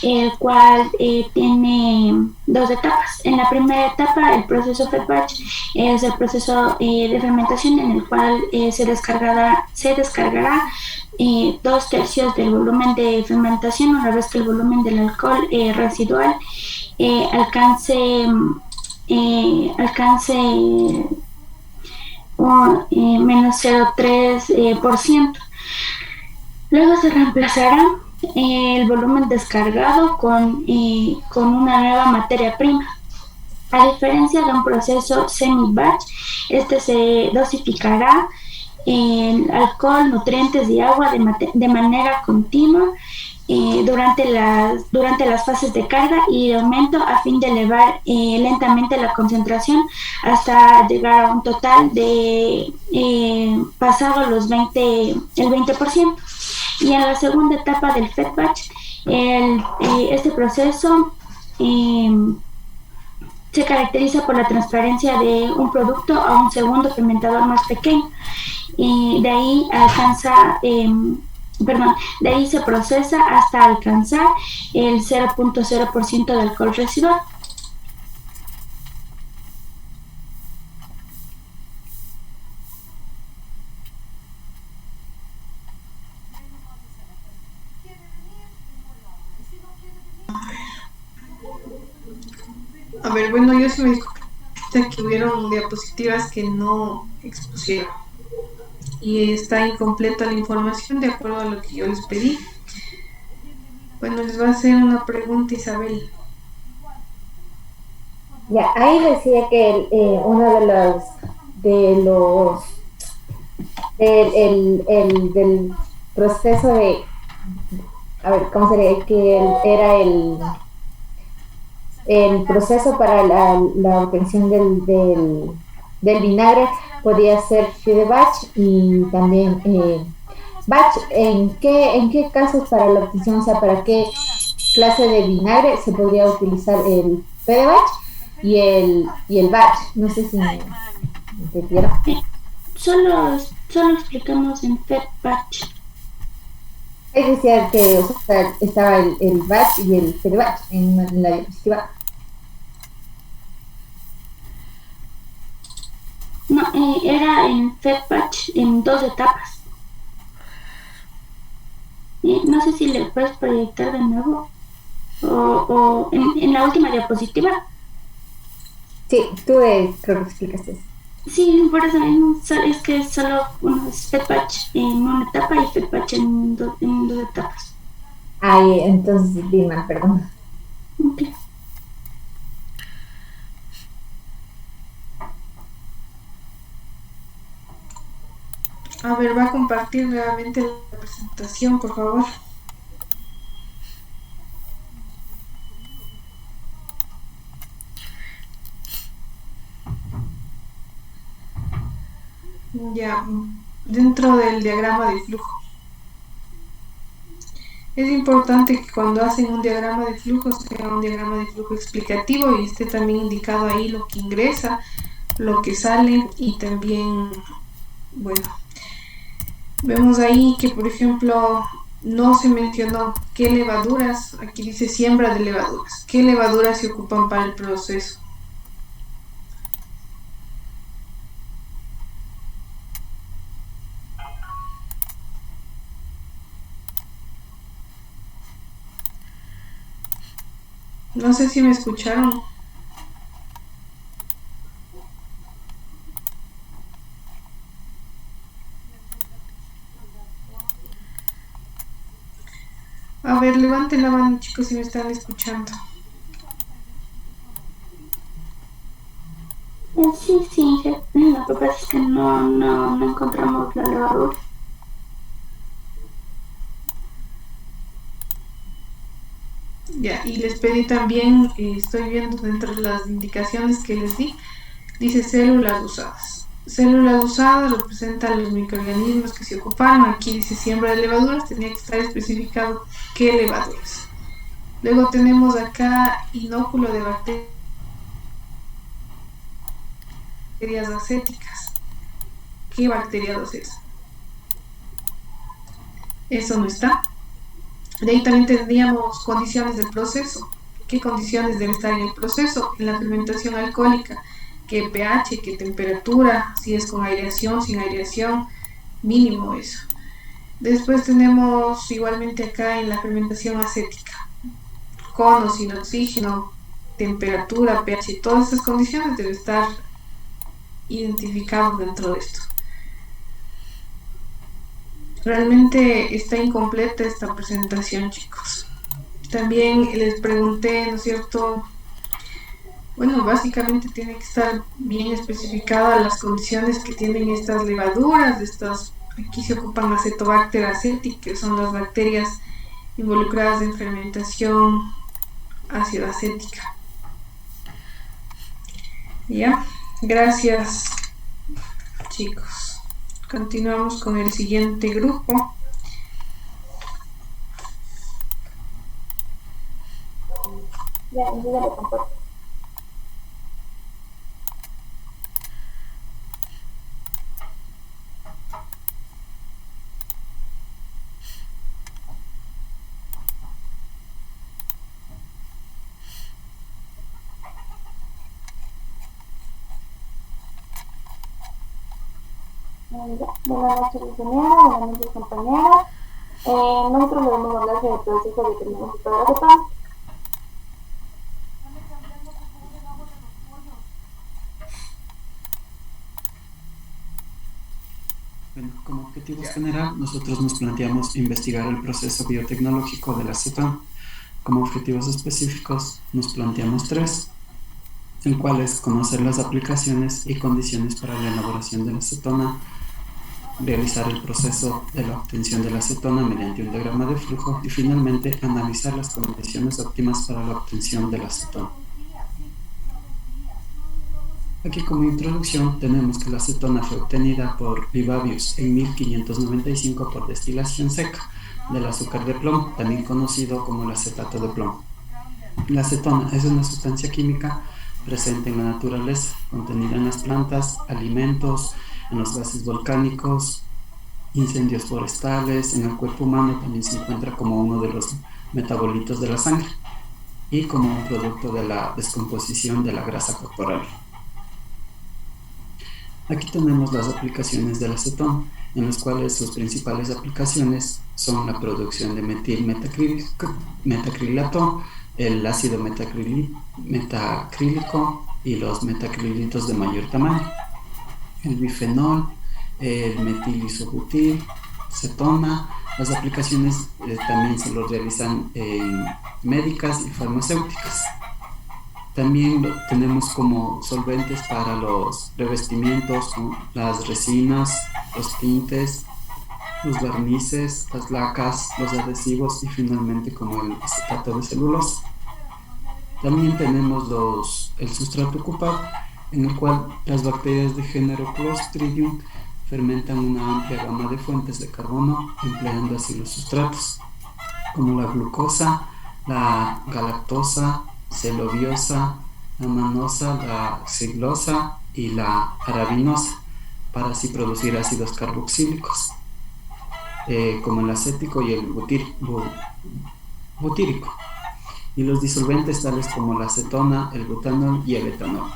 el cual tiene dos etapas. En la primera etapa, el proceso FedBatch es el proceso de fermentación en el cual se descargará 2/3 del volumen de fermentación, una vez que el volumen del alcohol residual alcance menos 0,3%. Luego se reemplazará el volumen descargado con una nueva materia prima. A diferencia de un proceso semi-batch, este se dosificará el alcohol, nutrientes y agua de manera continua durante las fases de carga y de aumento, a fin de elevar lentamente la concentración hasta llegar a un total de pasado el 20%. Y en la segunda etapa del FedBatch, este proceso se caracteriza por la transferencia de un producto a un segundo fermentador más pequeño. De ahí se procesa hasta alcanzar el 0.0% de alcohol residual. A ver, bueno, yo sí me di cuenta que hubieron diapositivas que no expusieron y está incompleta la información de acuerdo a lo que yo les pedí. Bueno, les va a hacer una pregunta Isabel. Ya, ahí decía que uno del proceso de, a ver, ¿cómo sería? Que era el proceso para la obtención del vinagre podía ser FedBatch y también batch. ¿En qué casos para la obtención, o sea, para qué clase de vinagre se podría utilizar el FedBatch y el batch? No sé si me entendieron. Solo explicamos en FedBatch. Es decir, que o sea, estaba el batch y el FedBatch en la diapositiva. No, era en FedBatch en 2 etapas. No sé si le puedes proyectar de nuevo o en la última diapositiva. Sí, tú creo que explicaste eso. Sí, por eso mismo, es que solo uno es FedBatch en una etapa y FedBatch en dos etapas. Ay, entonces vi mal, perdón. Okay. A ver, va a compartir nuevamente la presentación, por favor. Ya, dentro del diagrama de flujo. Es importante que cuando hacen un diagrama de flujo sea un diagrama de flujo explicativo y esté también indicado ahí lo que ingresa, lo que sale y también, bueno, vemos ahí que, por ejemplo, no se mencionó qué levaduras, aquí dice siembra de levaduras, qué levaduras se ocupan para el proceso. No sé si me escucharon. A ver, levanten la mano, chicos, si me están escuchando. Sí, lo que pasa es que no encontramos la levadura. Ya, y les pedí también, estoy viendo dentro de las indicaciones que les di, dice células usadas. Células usadas representan los microorganismos que se ocuparon. Aquí dice siembra de levaduras, tenía que estar especificado qué levaduras. Luego tenemos acá inóculo de bacterias acéticas. ¿Qué bacterias es? Eso no está. De ahí también tendríamos condiciones del proceso. ¿Qué condiciones debe estar en el proceso? En la fermentación alcohólica, qué pH, qué temperatura, si es con aireación, sin aireación, mínimo eso. Después tenemos igualmente acá en la fermentación acética, con o sin oxígeno, temperatura, pH, todas esas condiciones deben estar identificadas dentro de esto. Realmente está incompleta esta presentación, chicos. También les pregunté, ¿no es cierto? Bueno, básicamente tiene que estar bien especificadas las condiciones que tienen estas levaduras. Aquí se ocupan Acetobacter aceti, que son las bacterias involucradas en fermentación ácido acética. ¿Ya? Gracias, chicos. Continuamos con el siguiente grupo. Ya, yo ya lo comparto. Buenas noches, ingeniera, buenas noches, compañeras. Nosotros debemos hablar sobre el proceso de tecnológico de acetona. Bueno, como objetivo general, nosotros nos planteamos investigar el proceso biotecnológico del acetona. Como objetivos específicos, nos planteamos 3, el cual es conocer las aplicaciones y condiciones para la elaboración de la acetona, realizar el proceso de la obtención de la acetona mediante un diagrama de flujo y finalmente analizar las condiciones óptimas para la obtención de la acetona. Aquí como introducción tenemos que la acetona fue obtenida por Libavius en 1595 por destilación seca del azúcar de plomo, también conocido como el acetato de plomo. La acetona es una sustancia química presente en la naturaleza, contenida en las plantas, alimentos, en los gases volcánicos, incendios forestales. En el cuerpo humano también se encuentra como uno de los metabolitos de la sangre y como un producto de la descomposición de la grasa corporal. Aquí tenemos las aplicaciones del acetón, en las cuales sus principales aplicaciones son la producción de metacrilato, el ácido metacrílico y los metacrilitos de mayor tamaño, el bifenol, el metilisobutil, cetona. Las aplicaciones también se lo realizan en médicas y farmacéuticas. También tenemos como solventes para los revestimientos, las resinas, los tintes, los barnices, las lacas, los adhesivos y finalmente como el acetato de celulosa. También tenemos el sustrato ocupado, en el cual las bacterias de género Clostridium fermentan una amplia gama de fuentes de carbono empleando así los sustratos, como la glucosa, la galactosa, celobiosa, la manosa, la ciclosa y la arabinosa, para así producir ácidos carboxílicos, como el acético y el butírico, y los disolventes tales como la acetona, el butanol y el etanol.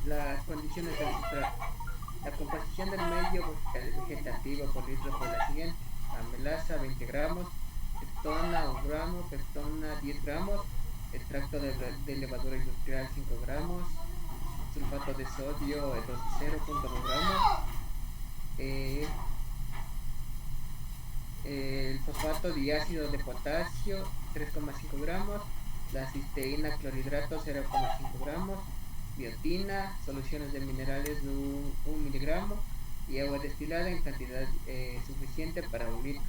Las condiciones del sustrato. La composición del medio vegetativo por litro fue la siguiente: amelaza 20 gramos, pectona 1 gramo, pectona 10 gramos, extracto de levadura industrial 5 gramos, sulfato de sodio 0.2 gramos, el fosfato diácido de potasio 3,5 gramos, la cisteína clorhidrato 0,5 gramos, biotina, soluciones de minerales de 1 miligramo y agua destilada en cantidad suficiente para un litro.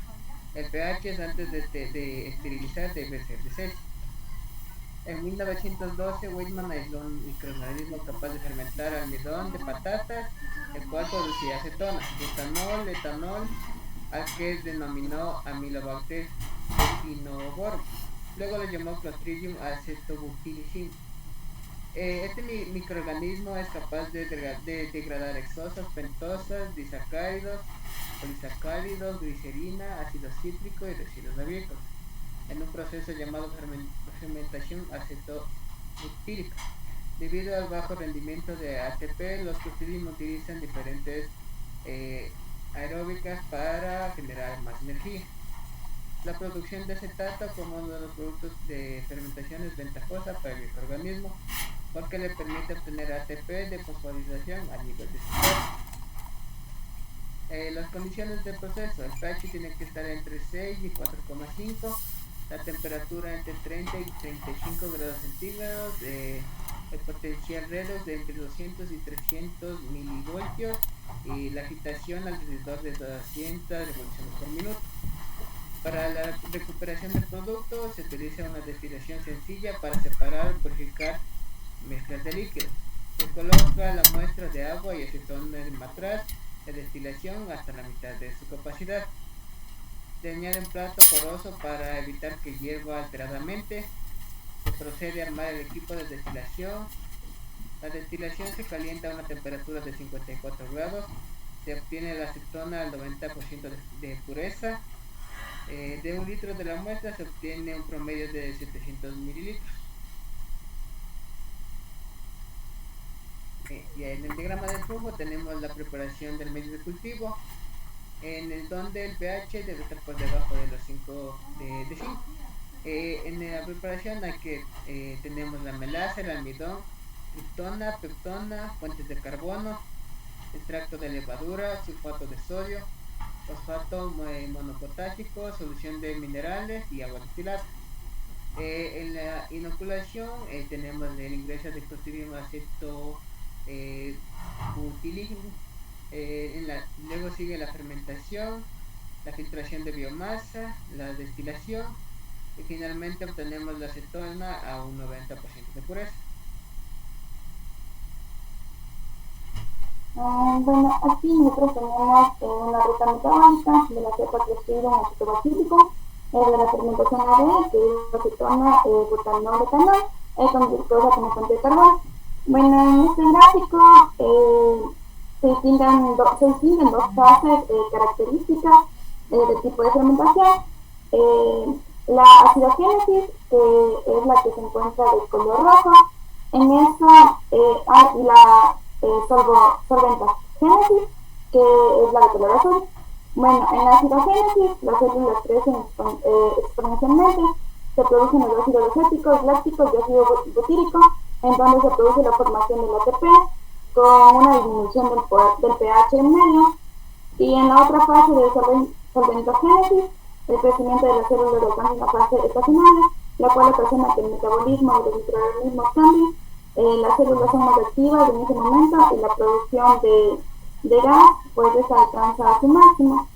El pH antes de esterilizar debe ser de 6. En 1912 Weizmann aisló un microorganismo capaz de fermentar almidón de patatas, el cual producía acetona, butanol, etanol, al que denominó Amylobacter spinoborum. Luego lo llamó Clostridium acetobutylicin. Este microorganismo es capaz de degradar hexosas, pentosas, disacáridos, polisacáridos, glicerina, ácido cítrico y residuos agrícolas en un proceso llamado fermentación acetobutírica. Debido al bajo rendimiento de ATP, los Clostridium utilizan diferentes aeróbicas para generar más energía. La producción de acetato como uno de los productos de fermentación es ventajosa para el microorganismo porque le permite obtener ATP de fosforilación a nivel de sustrato. Las condiciones del proceso: el pH tiene que estar entre 6 y 4,5, la temperatura entre 30 y 35 grados centígrados, el potencial redox de entre 200 y 300 milivoltios y la agitación alrededor de 200 revoluciones por minuto. Para la recuperación del producto se utiliza una destilación sencilla para separar o purificar mezclas de líquidos. Se coloca la muestra de agua y acetona en el matraz de destilación hasta la mitad de su capacidad. Se añade un plato poroso para evitar que hierva alteradamente. Se procede a armar el equipo de destilación. La destilación se calienta a una temperatura de 54 grados. Se obtiene la acetona al 90% de pureza. De 1 litro de la muestra se obtiene un promedio de 700 mililitros. Y en el diagrama del flujo tenemos la preparación del medio de cultivo, en el donde el pH debe estar por debajo de los 5 de 5. En la preparación tenemos la melaza, el almidón, triptona, peptona, fuentes de carbono, extracto de levadura, sulfato de sodio, fosfato monopotásico, solución de minerales y agua destilada. En la inoculación tenemos el ingreso de Clostridium acetobutylicin. Luego sigue la fermentación, la filtración de biomasa, la destilación y finalmente obtenemos la acetona a un 90% de pureza. Bueno, aquí nosotros tenemos una ruta metabólica de la cepa Clostridium acetobutylicum, de la fermentación ADE, que es acetona, butanol, etanol, con glucosa como fuente de carbono. Bueno, en este gráfico se distinguen dos fases características de tipo de fermentación. La acidogénesis, que es la que se encuentra de color rojo, en esa hay la solventogénesis, que es la de color azul. Bueno, en la acidogénesis las células crecen exponencialmente, se producen el ácido acético, láctico y ácido butírico, en donde se produce la formación del ATP con una disminución del pH en medio. Y en la otra fase de solventogénesis, el crecimiento de las células alcanza una fase estacionaria, la cual ocasiona que el metabolismo de los microorganismos cambie. Las células son más activas en ese momento y la producción de gas pues alcanza su máximo.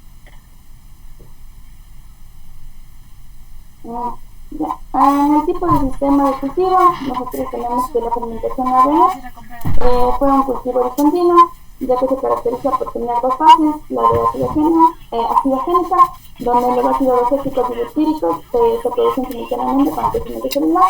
En el tipo de sistema de cultivo, nosotros tenemos que la fermentación ADE fue un cultivo discontinuo, ya que se caracteriza por tener dos fases, la de acidogénica, donde los ácidos acéticos y butíricos se producen simultáneamente con el crecimiento celular,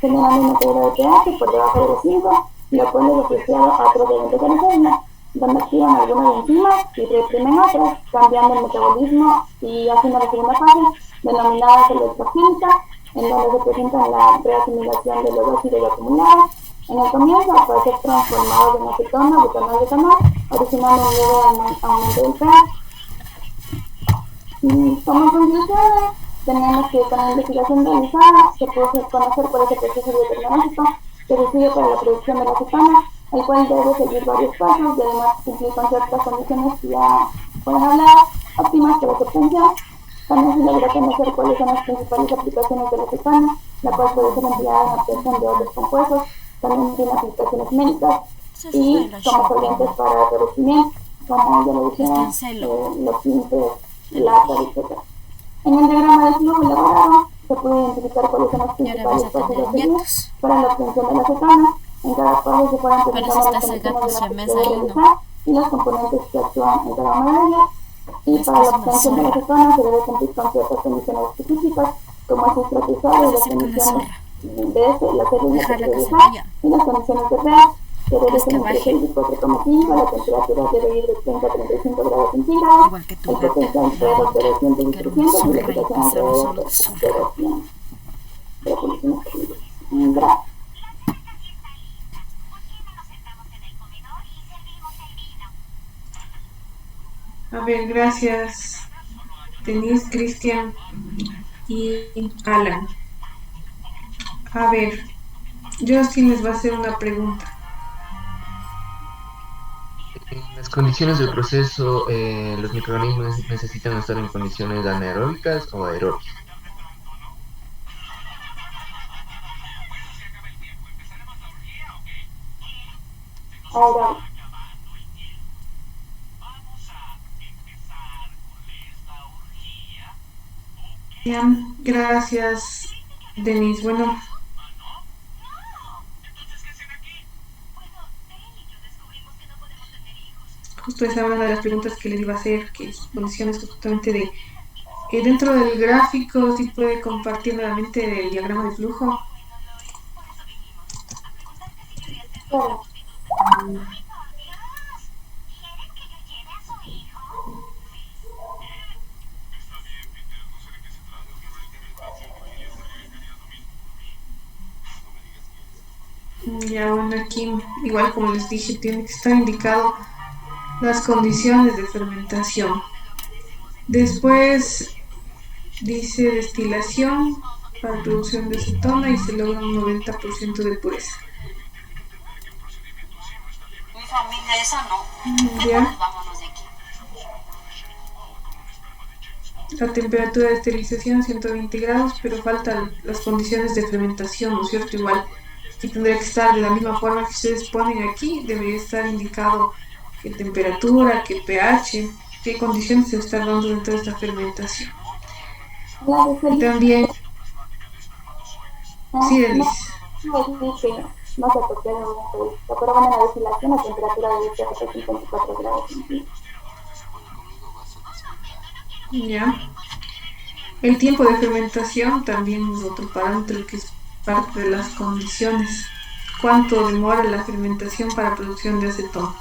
generando una caída de pH por debajo de los 5, lo cual es asociado a otros eventos de la célula, donde activan algunas enzimas y reprimen otras, cambiando el metabolismo y haciendo la segunda fase, denominada electrogénica, en donde se presenta la reasimilación de los ácidos acumulados. En el comienzo puede ser transformado en acetona, butanol y etanol, originando un leve aumento del pH. Como conclusiones, tenemos que con la investigación realizada se puede conocer por ese proceso biotecnológico que se sigue para la producción de la acetona, el cual debe seguir varios pasos y además cumplir con ciertas condiciones que ya pueden hablar, óptimas para su obtención. También se logra conocer cuáles son las principales aplicaciones de la cetona, la cual puede ser empleada en la obtención de otros compuestos, también tiene aplicaciones médicas y como solventes para revestimiento, como ya lo dijeron, los tintes, láser, etc. En el diagrama de flujo elaborado se puede identificar cuáles son los principales pasos a seguir para la obtención de la cetona. En cada paso se pueden presentar las condiciones de la que se debe realizar y los componentes que actúan en cada una de ellas. Y para la obtención de la cetona se debe cumplir con ciertas condiciones específicas, como es estratizar y las condiciones de la serie de estabilizar y las condiciones de pH, que debe ser entre 6 y 4,5, la temperatura debe ir de 30 a 35 grados centígrados, el potencial P2 de 200 y 300 y la agitación alrededor de 200. Gracias. A ver, gracias Denise, Cristian y Alan. A ver, Justin les va a hacer una pregunta. En las condiciones del proceso, los microorganismos necesitan estar en condiciones anaeróbicas o aeróbicas. Ahora, bien, gracias Denise. Bueno, justo esa era una de las preguntas que les iba a hacer, que sus condiciones justamente de dentro del gráfico, si puede compartir nuevamente el diagrama de flujo. Ya bueno, aquí igual como les dije, tiene que estar indicado las condiciones de fermentación. Después dice destilación para producción de acetona y se logra un 90% de pureza. Mi familia esa no. Ya. Vámonos de aquí. La temperatura de esterilización 120 grados, pero faltan las condiciones de fermentación, ¿no es cierto? Igual, aquí tendría que estar de la misma forma que ustedes ponen aquí, debería estar indicado qué temperatura, qué pH, qué condiciones se están dando dentro de esta fermentación. También, sí, Denise. No se toque pero van a la destilación, la temperatura debe ser de 54 grados centígrados. Ya. El tiempo de fermentación también es otro parámetro que es parte de las condiciones. ¿Cuánto demora la fermentación para producción de acetona?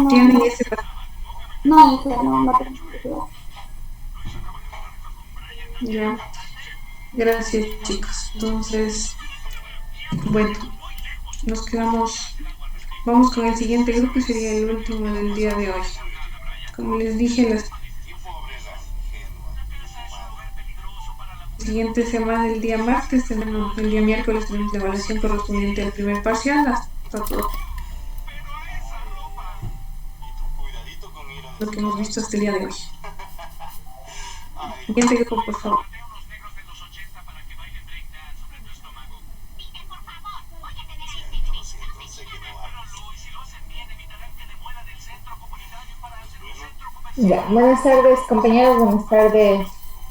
¿Tienen ese? No tengo. Ya. Gracias, chicos. Entonces, bueno, nos quedamos. Vamos con el siguiente grupo y sería el último del día de hoy. Como les dije, la siguiente semana, el día martes, el día miércoles tenemos la evaluación correspondiente al primer parcial. Hasta todo lo que hemos visto hasta el día de hoy. Siguiente grupo, por favor. Ya, buenas tardes compañeros, buenas tardes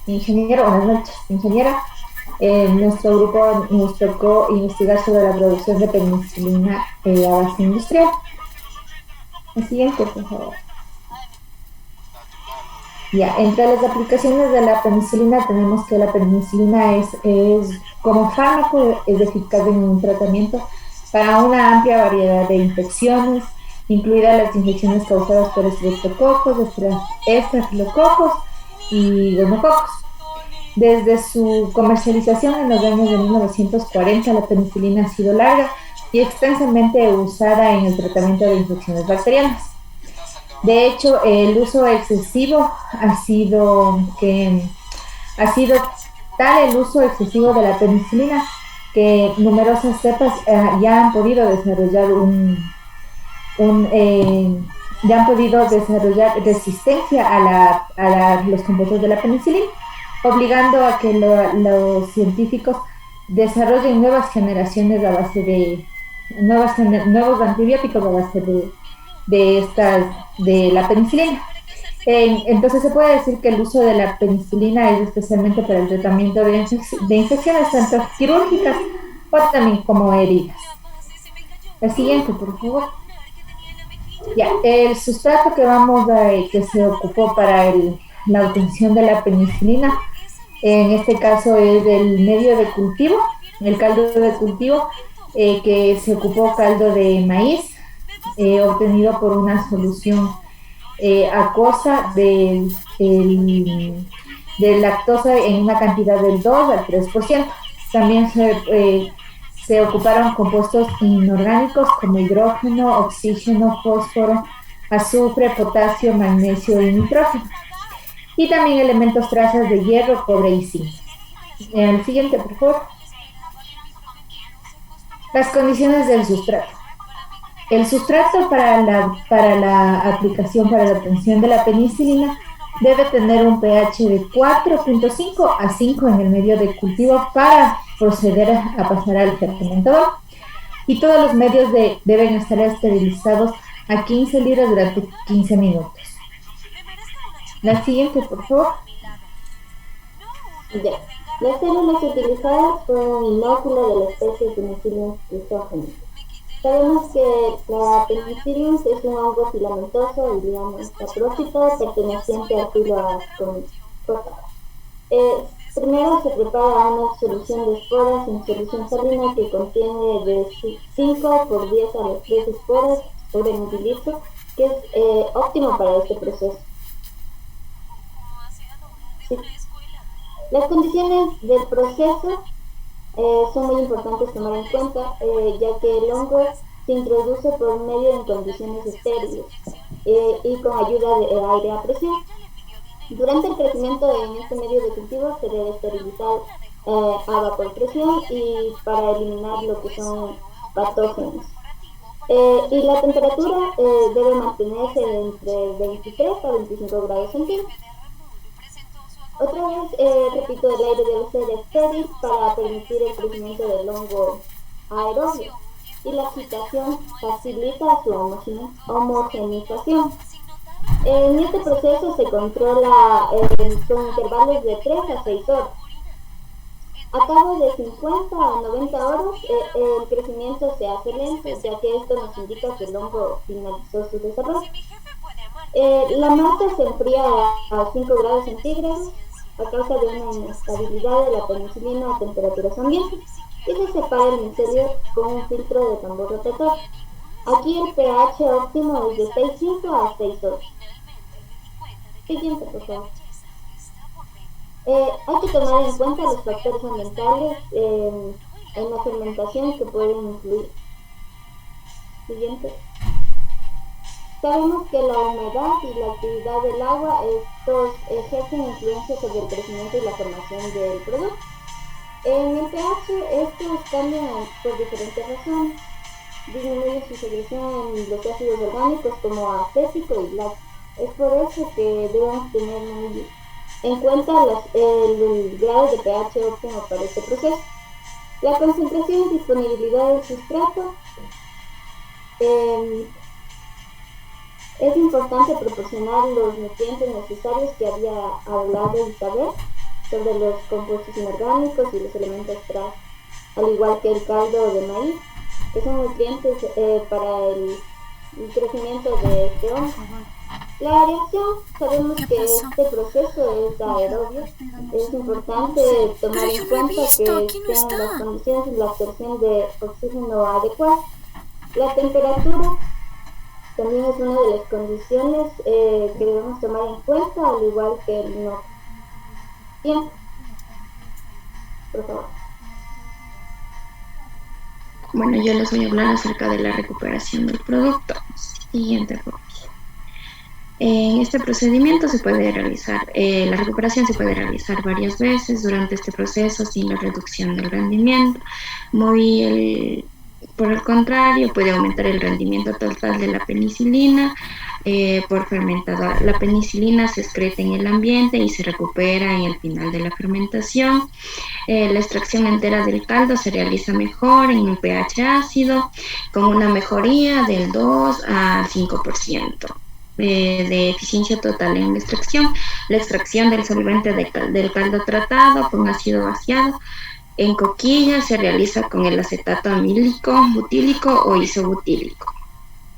ingeniero, buenas noches ingeniera. Nuestro grupo nos tocó investigar sobre la producción de penicilina a base industrial. El siguiente, por favor. Ya, entre las aplicaciones de la penicilina tenemos que la penicilina es como fármaco, es eficaz en un tratamiento para una amplia variedad de infecciones, incluidas las infecciones causadas por estreptococos, estafilococos y gonococos. Desde su comercialización en los años de 1940, la penicilina ha sido larga y extensamente usada en el tratamiento de infecciones bacterianas. De hecho, el uso excesivo ha sido tal el uso excesivo de la penicilina que numerosas cepas ya han podido desarrollar ya han podido desarrollar resistencia a los compuestos de la penicilina, obligando a que los científicos desarrollen nuevas generaciones a base de nuevos antibióticos a base de la penicilina. Entonces se puede decir que el uso de la penicilina es especialmente para el tratamiento de infecciones tanto quirúrgicas o también como heridas. La siguiente, por favor. Ya, el sustrato que se ocupó para la obtención de la penicilina, en este caso es el medio de cultivo, el caldo de cultivo, que se ocupó caldo de maíz, obtenido por una solución acuosa de lactosa en una cantidad del 2 al 3%. También se ocuparon compuestos inorgánicos como hidrógeno, oxígeno, fósforo, azufre, potasio, magnesio y nitrógeno. Y también elementos trazas de hierro, cobre y zinc. El siguiente, por favor. Las condiciones del sustrato. El sustrato para la aplicación, para la obtención de la penicilina, debe tener un pH de 4.5 a 5 en el medio de cultivo para proceder a pasar al fermentador. Y todos los medios deben estar esterilizados a 15 litros durante 15 minutos. La siguiente, por favor. Ya. Las células utilizadas fueron un inóculo de la especie Penicillium chrysogenic. Sabemos que la Penicillium es un hongo filamentoso y digamos saprófito perteneciente al filo Ascomycota. Primero se prepara una solución de esporas en solución salina que contiene de 5 por 10 a las 3 esporas sobre mililitro, que es óptimo para este proceso. Sí. Las condiciones del proceso son muy importantes tomar en cuenta, ya que el hongo se introduce por medio en condiciones estériles y con ayuda de aire a presión. Durante el crecimiento en este medio de cultivo se debe esterilizar a vapor presión y para eliminar lo que son patógenos. Y la temperatura debe mantenerse entre 23 a 25 grados centígrados. Otra vez, repito, el aire debe ser estéril para permitir el crecimiento del hongo aerobio y la agitación facilita su homogenización. En este proceso se controla con intervalos de 3 a 6 horas. A cabo de 50 a 90 horas, el crecimiento se hace lento, ya que esto nos indica que el hongo finalizó su desarrollo. La masa se enfría a 5 grados centígrados a causa de una inestabilidad de la penicilina a temperaturas ambientes y se separa el micelio con un filtro de tambor rotatorio. Aquí el pH óptimo es de 6.5 a 6.8. Siguiente, por favor. Hay que tomar en cuenta los factores ambientales en la fermentación que pueden influir. Siguiente. Sabemos que la humedad y la actividad del agua estos ejercen influencia sobre el crecimiento y la formación del producto. En el pH estos cambian por diferentes razones. Disminuye su secreción en los ácidos orgánicos como acético y láctico. Es por eso que debemos tener muy en cuenta el grado de pH óptimo para este proceso. La concentración y disponibilidad del sustrato. Es importante proporcionar los nutrientes necesarios que había hablado Isabel sobre los compuestos inorgánicos y los elementos tras, al igual que el caldo de maíz, que son nutrientes para el crecimiento de este hongo. La aireación, sabemos que este proceso es aerobio. Es importante tomar en cuenta que sean las condiciones y la absorción de oxígeno adecuada. La temperatura también es una de las condiciones que debemos tomar en cuenta, al igual que el no. Bien, por favor. Bueno, yo les voy a hablar acerca de la recuperación del producto. Siguiente, por favor. En este procedimiento se puede realizar, la recuperación se puede realizar varias veces durante este proceso sin la reducción del rendimiento. Por el contrario, puede aumentar el rendimiento total de la penicilina por fermentador. La penicilina se excreta en el ambiente y se recupera en el final de la fermentación. La extracción entera del caldo se realiza mejor en un pH ácido, con una mejoría del 2 al 5% de eficiencia total en la extracción. La extracción del solvente del caldo tratado con ácido vaciado en coquilla se realiza con el acetato amílico, butílico o isobutílico.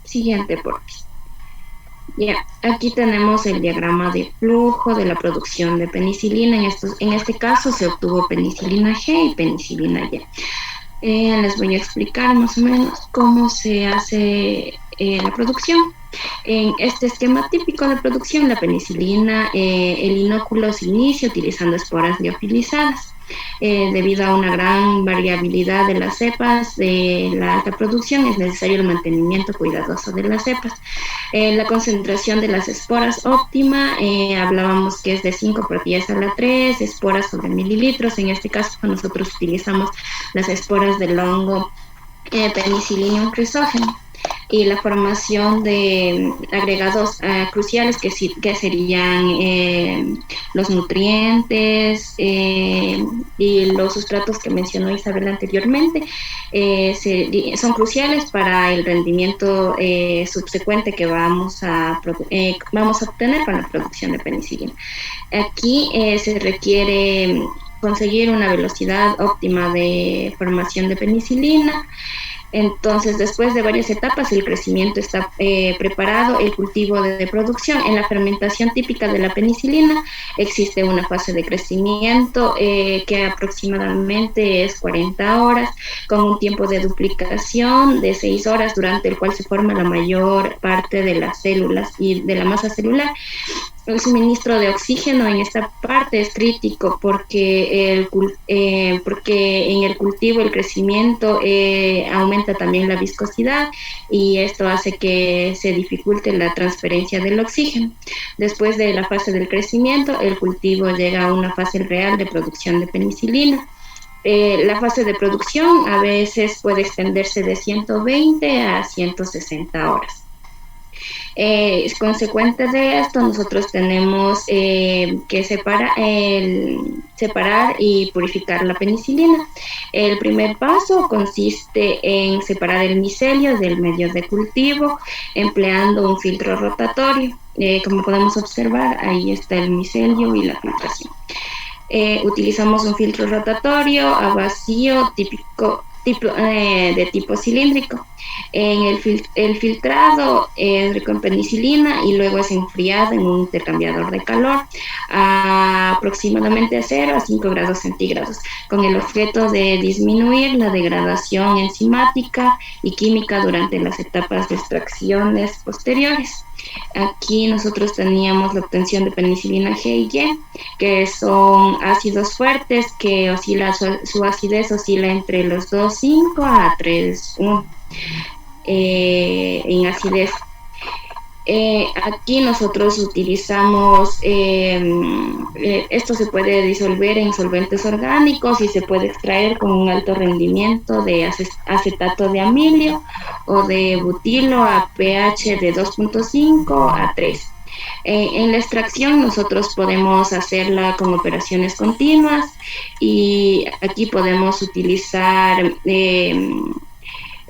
Siguiente, por favor. Ya, aquí tenemos el diagrama de flujo de la producción de penicilina. En este caso se obtuvo penicilina G y penicilina Y. Les voy a explicar más o menos cómo se hace la producción. En este esquema típico de producción, la penicilina, el inóculo se inicia utilizando esporas liofilizadas. Debido a una gran variabilidad de las cepas de la alta producción, es necesario el mantenimiento cuidadoso de las cepas. La concentración de las esporas óptima, hablábamos que es de 5 por 10 a la 3 esporas sobre mililitros. En este caso nosotros utilizamos las esporas del hongo Penicillium chrysogene. Y la formación de agregados cruciales que serían los nutrientes y los sustratos que mencionó Isabel anteriormente, son cruciales para el rendimiento subsecuente que vamos a obtener con la producción de penicilina. Aquí se requiere conseguir una velocidad óptima de formación de penicilina. Entonces, después de varias etapas, el crecimiento está preparado, el cultivo de producción. En la fermentación típica de la penicilina existe una fase de crecimiento que aproximadamente es 40 horas, con un tiempo de duplicación de 6 horas, durante el cual se forma la mayor parte de las células y de la masa celular. El suministro de oxígeno en esta parte es crítico porque en el cultivo el crecimiento aumenta también la viscosidad y esto hace que se dificulte la transferencia del oxígeno. Después de la fase del crecimiento, el cultivo llega a una fase real de producción de penicilina. La fase de producción a veces puede extenderse de 120 a 160 horas. Consecuente de esto, nosotros tenemos que separar y purificar la penicilina. El primer paso consiste en separar el micelio del medio de cultivo empleando un filtro rotatorio. Como podemos observar, ahí está el micelio y la filtración. Utilizamos un filtro rotatorio a vacío de tipo cilíndrico. El filtrado es rico en penicilina y luego es enfriado en un intercambiador de calor a aproximadamente 0 a 5 grados centígrados, con el objeto de disminuir la degradación enzimática y química durante las etapas de extracciones posteriores. Aquí nosotros teníamos la obtención de penicilina G y Y, que son ácidos fuertes que su acidez oscila entre los 2,5 a 3,1 en acidez. Aquí nosotros utilizamos, esto se puede disolver en solventes orgánicos y se puede extraer con un alto rendimiento de acetato de amilio o de butilo a pH de 2.5 a 3. En la extracción nosotros podemos hacerla con operaciones continuas y aquí podemos utilizar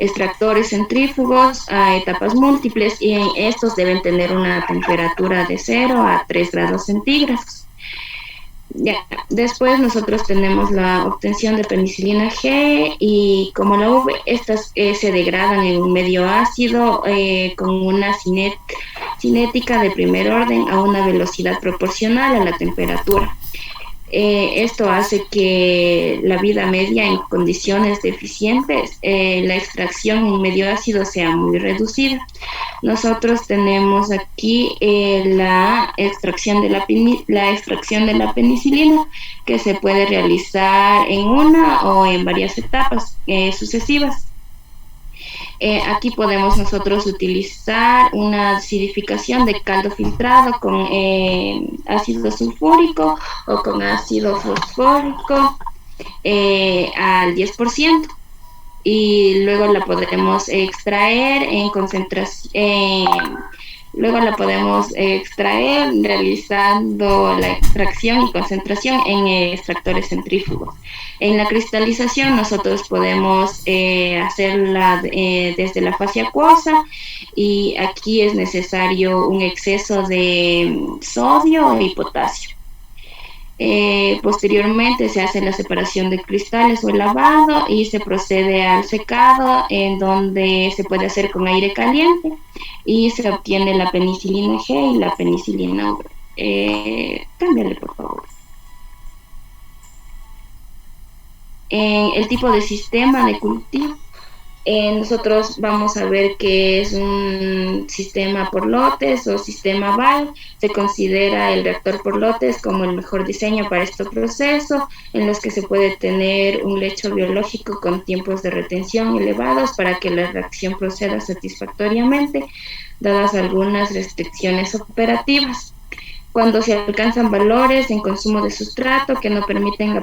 extractores centrífugos a etapas múltiples y estos deben tener una temperatura de 0 a 3 grados centígrados. Ya. Después nosotros tenemos la obtención de penicilina G y como la V, estas se degradan en un medio ácido con una cinética de primer orden a una velocidad proporcional a la temperatura. Esto hace que la vida media en condiciones deficientes, la extracción en medio ácido sea muy reducida. Nosotros tenemos aquí la extracción de la penicilina, que se puede realizar en una o en varias etapas sucesivas. Aquí podemos nosotros utilizar una acidificación de caldo filtrado con ácido sulfúrico o con ácido fosfórico al 10%. y luego la podremos extraer en concentración. Luego la podemos extraer realizando la extracción y concentración en extractores centrífugos. En la cristalización nosotros podemos hacerla desde la fase acuosa, y aquí es necesario un exceso de sodio y potasio. Posteriormente se hace la separación de cristales o el lavado y se procede al secado, en donde se puede hacer con aire caliente y se obtiene la penicilina G y la penicilina V. Cámbiale, por favor. El tipo de sistema de cultivo. Nosotros vamos a ver que es un sistema por lotes o sistema BAL. Se considera el reactor por lotes como el mejor diseño para este proceso, en los que se puede tener un lecho biológico con tiempos de retención elevados para que la reacción proceda satisfactoriamente, dadas algunas restricciones operativas. Cuando se alcanzan valores en consumo de sustrato que no permiten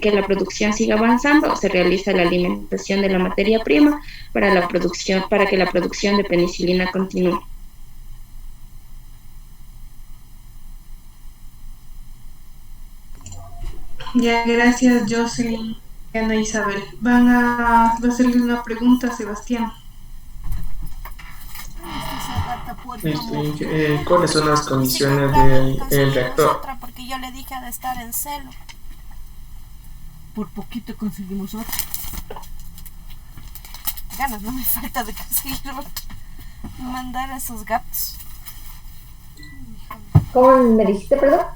que la producción siga avanzando, se realiza la alimentación de la materia prima para que la producción de penicilina continúe. Ya, gracias, Jocelyn y Ana Isabel. Va a hacerle una pregunta a Sebastián. ¿Cuáles son las condiciones del reactor? Porque yo le dije de estar en celo. Por poquito conseguimos otro. Ganas no me falta de conseguir otro. Mandar a esos gatos. ¿Cómo me dijiste, perdón?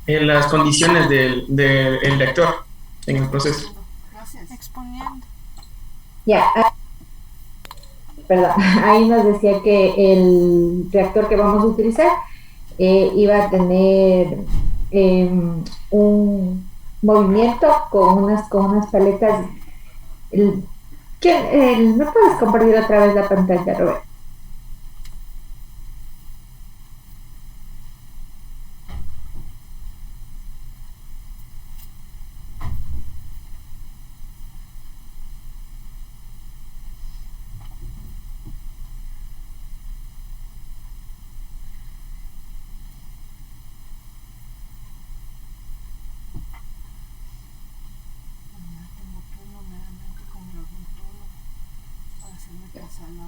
Las condiciones del reactor en el proceso. Exponiendo. Ya. Perdón, ahí nos decía que el reactor que vamos a utilizar iba a tener un movimiento con unas paletas. ¿Me puedes compartir otra vez la pantalla, Robert?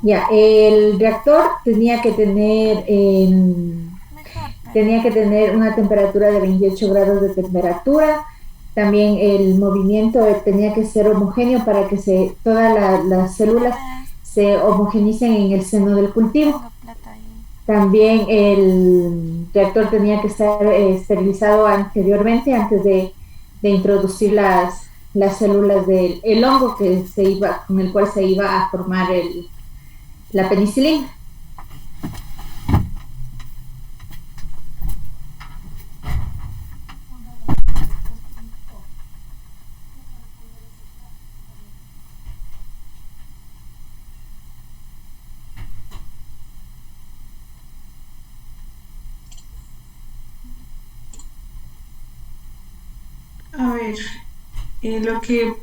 Ya, el reactor tenía que tener una temperatura de 28 grados de temperatura. También el movimiento tenía que ser homogéneo para que todas las células se homogenicen en el seno del cultivo. También el reactor tenía que estar esterilizado anteriormente, antes de introducir las células del hongo con el cual se iba a formar la penicilina. A ver, lo que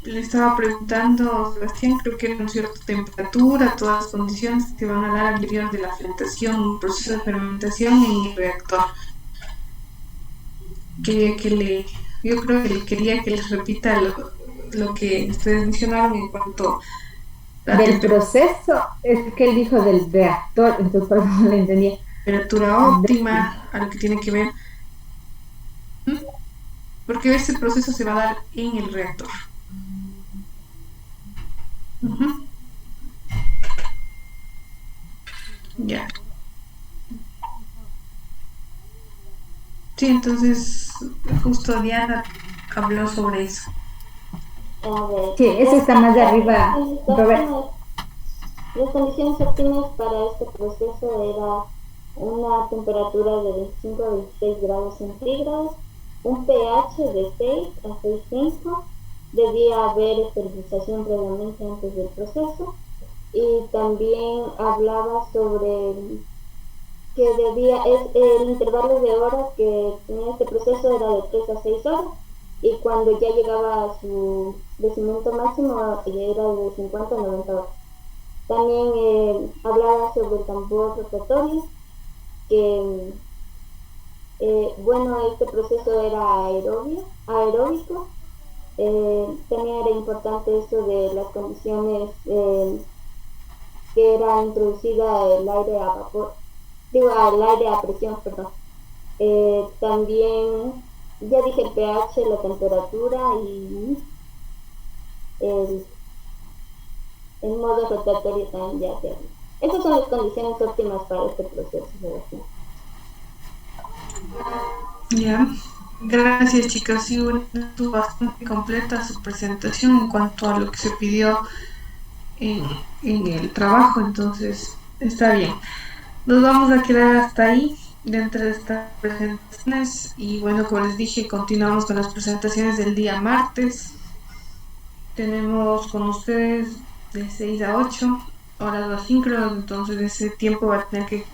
le estaba preguntando Sebastián, creo que era cierta temperatura, todas las condiciones que van a dar al interior de la fermentación, un proceso de fermentación en el reactor. Yo creo que quería que les repita lo que ustedes mencionaron en cuanto del proceso. Es que él dijo del reactor, entonces por eso no lo entendía. Temperatura óptima, a lo que tiene que ver, porque ese proceso se va a dar en el reactor. Ya. Sí, entonces justo Diana habló sobre eso. Sí, eso está más de arriba, Robert. Las condiciones óptimas para este proceso era una temperatura de 25 a 26 grados centígrados, un pH de 6 a 6,5, debía haber esterilización previamente antes del proceso, y también hablaba sobre que el intervalo de horas que tenía este proceso era de 3 a 6 horas, y cuando ya llegaba a su crecimiento máximo ya era de 50 a 90 horas. También hablaba sobre el tambor rotatorio, que bueno, este proceso era aeróbico. También era importante esto de las condiciones que era introducida el aire a vapor, el aire a presión, perdón. También ya dije el pH, la temperatura y el modo rotatorio también ya. Estas son las condiciones óptimas para este proceso de vacuna. Ya, gracias chicas. Sí, bueno, estuvo bastante completa su presentación en cuanto a lo que se pidió en el trabajo, entonces está bien. Nos vamos a quedar hasta ahí dentro de estas presentaciones y bueno, como les dije, continuamos con las presentaciones del día martes. Tenemos con ustedes de 6 a 8 horas asíncronas, entonces ese tiempo va a tener que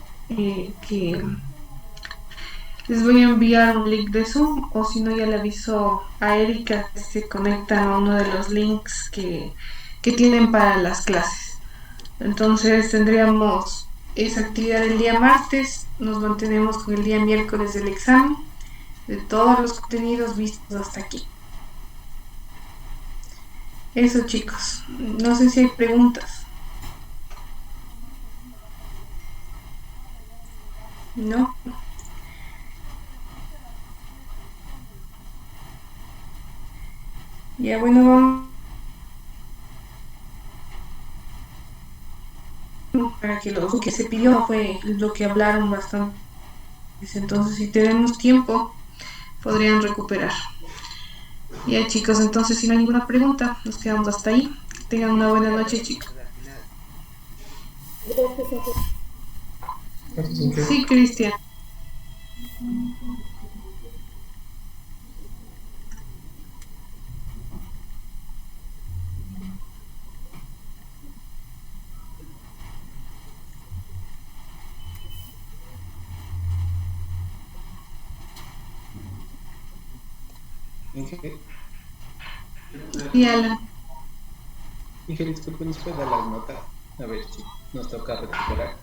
les voy a enviar un link de Zoom, o si no ya le aviso a Erika que se conectan a uno de los links que tienen para las clases. Entonces tendríamos esa actividad el día martes, nos mantenemos con el día miércoles del examen, de todos los contenidos vistos hasta aquí. Eso chicos, no sé si hay preguntas. ¿No? Ya bueno, vamos para que lo que se pidió fue lo que hablaron bastante. Entonces, si tenemos tiempo, podrían recuperar. Ya chicos, entonces si no hay ninguna pregunta, nos quedamos hasta ahí. Que tengan una buena noche, chicos. Sí, Cristian. Inge. Y Alan. Inge, disculpe, ¿nos puede dar la nota? A ver si nos toca recuperar.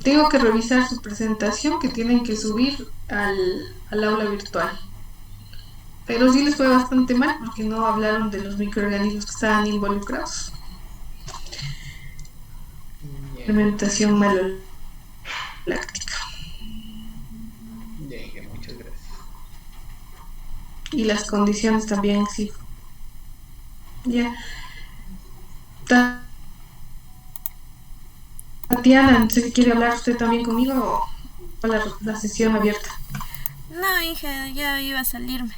Tengo que revisar su presentación que tienen que subir al aula virtual. Pero sí les fue bastante mal porque no hablaron de los microorganismos que estaban involucrados. Fermentación maloláctica. Muchas gracias. Y las condiciones también, sí. Ya. Tatiana, no sé si quiere hablar usted también conmigo o la sesión abierta. No, Inge, ya iba a salirme.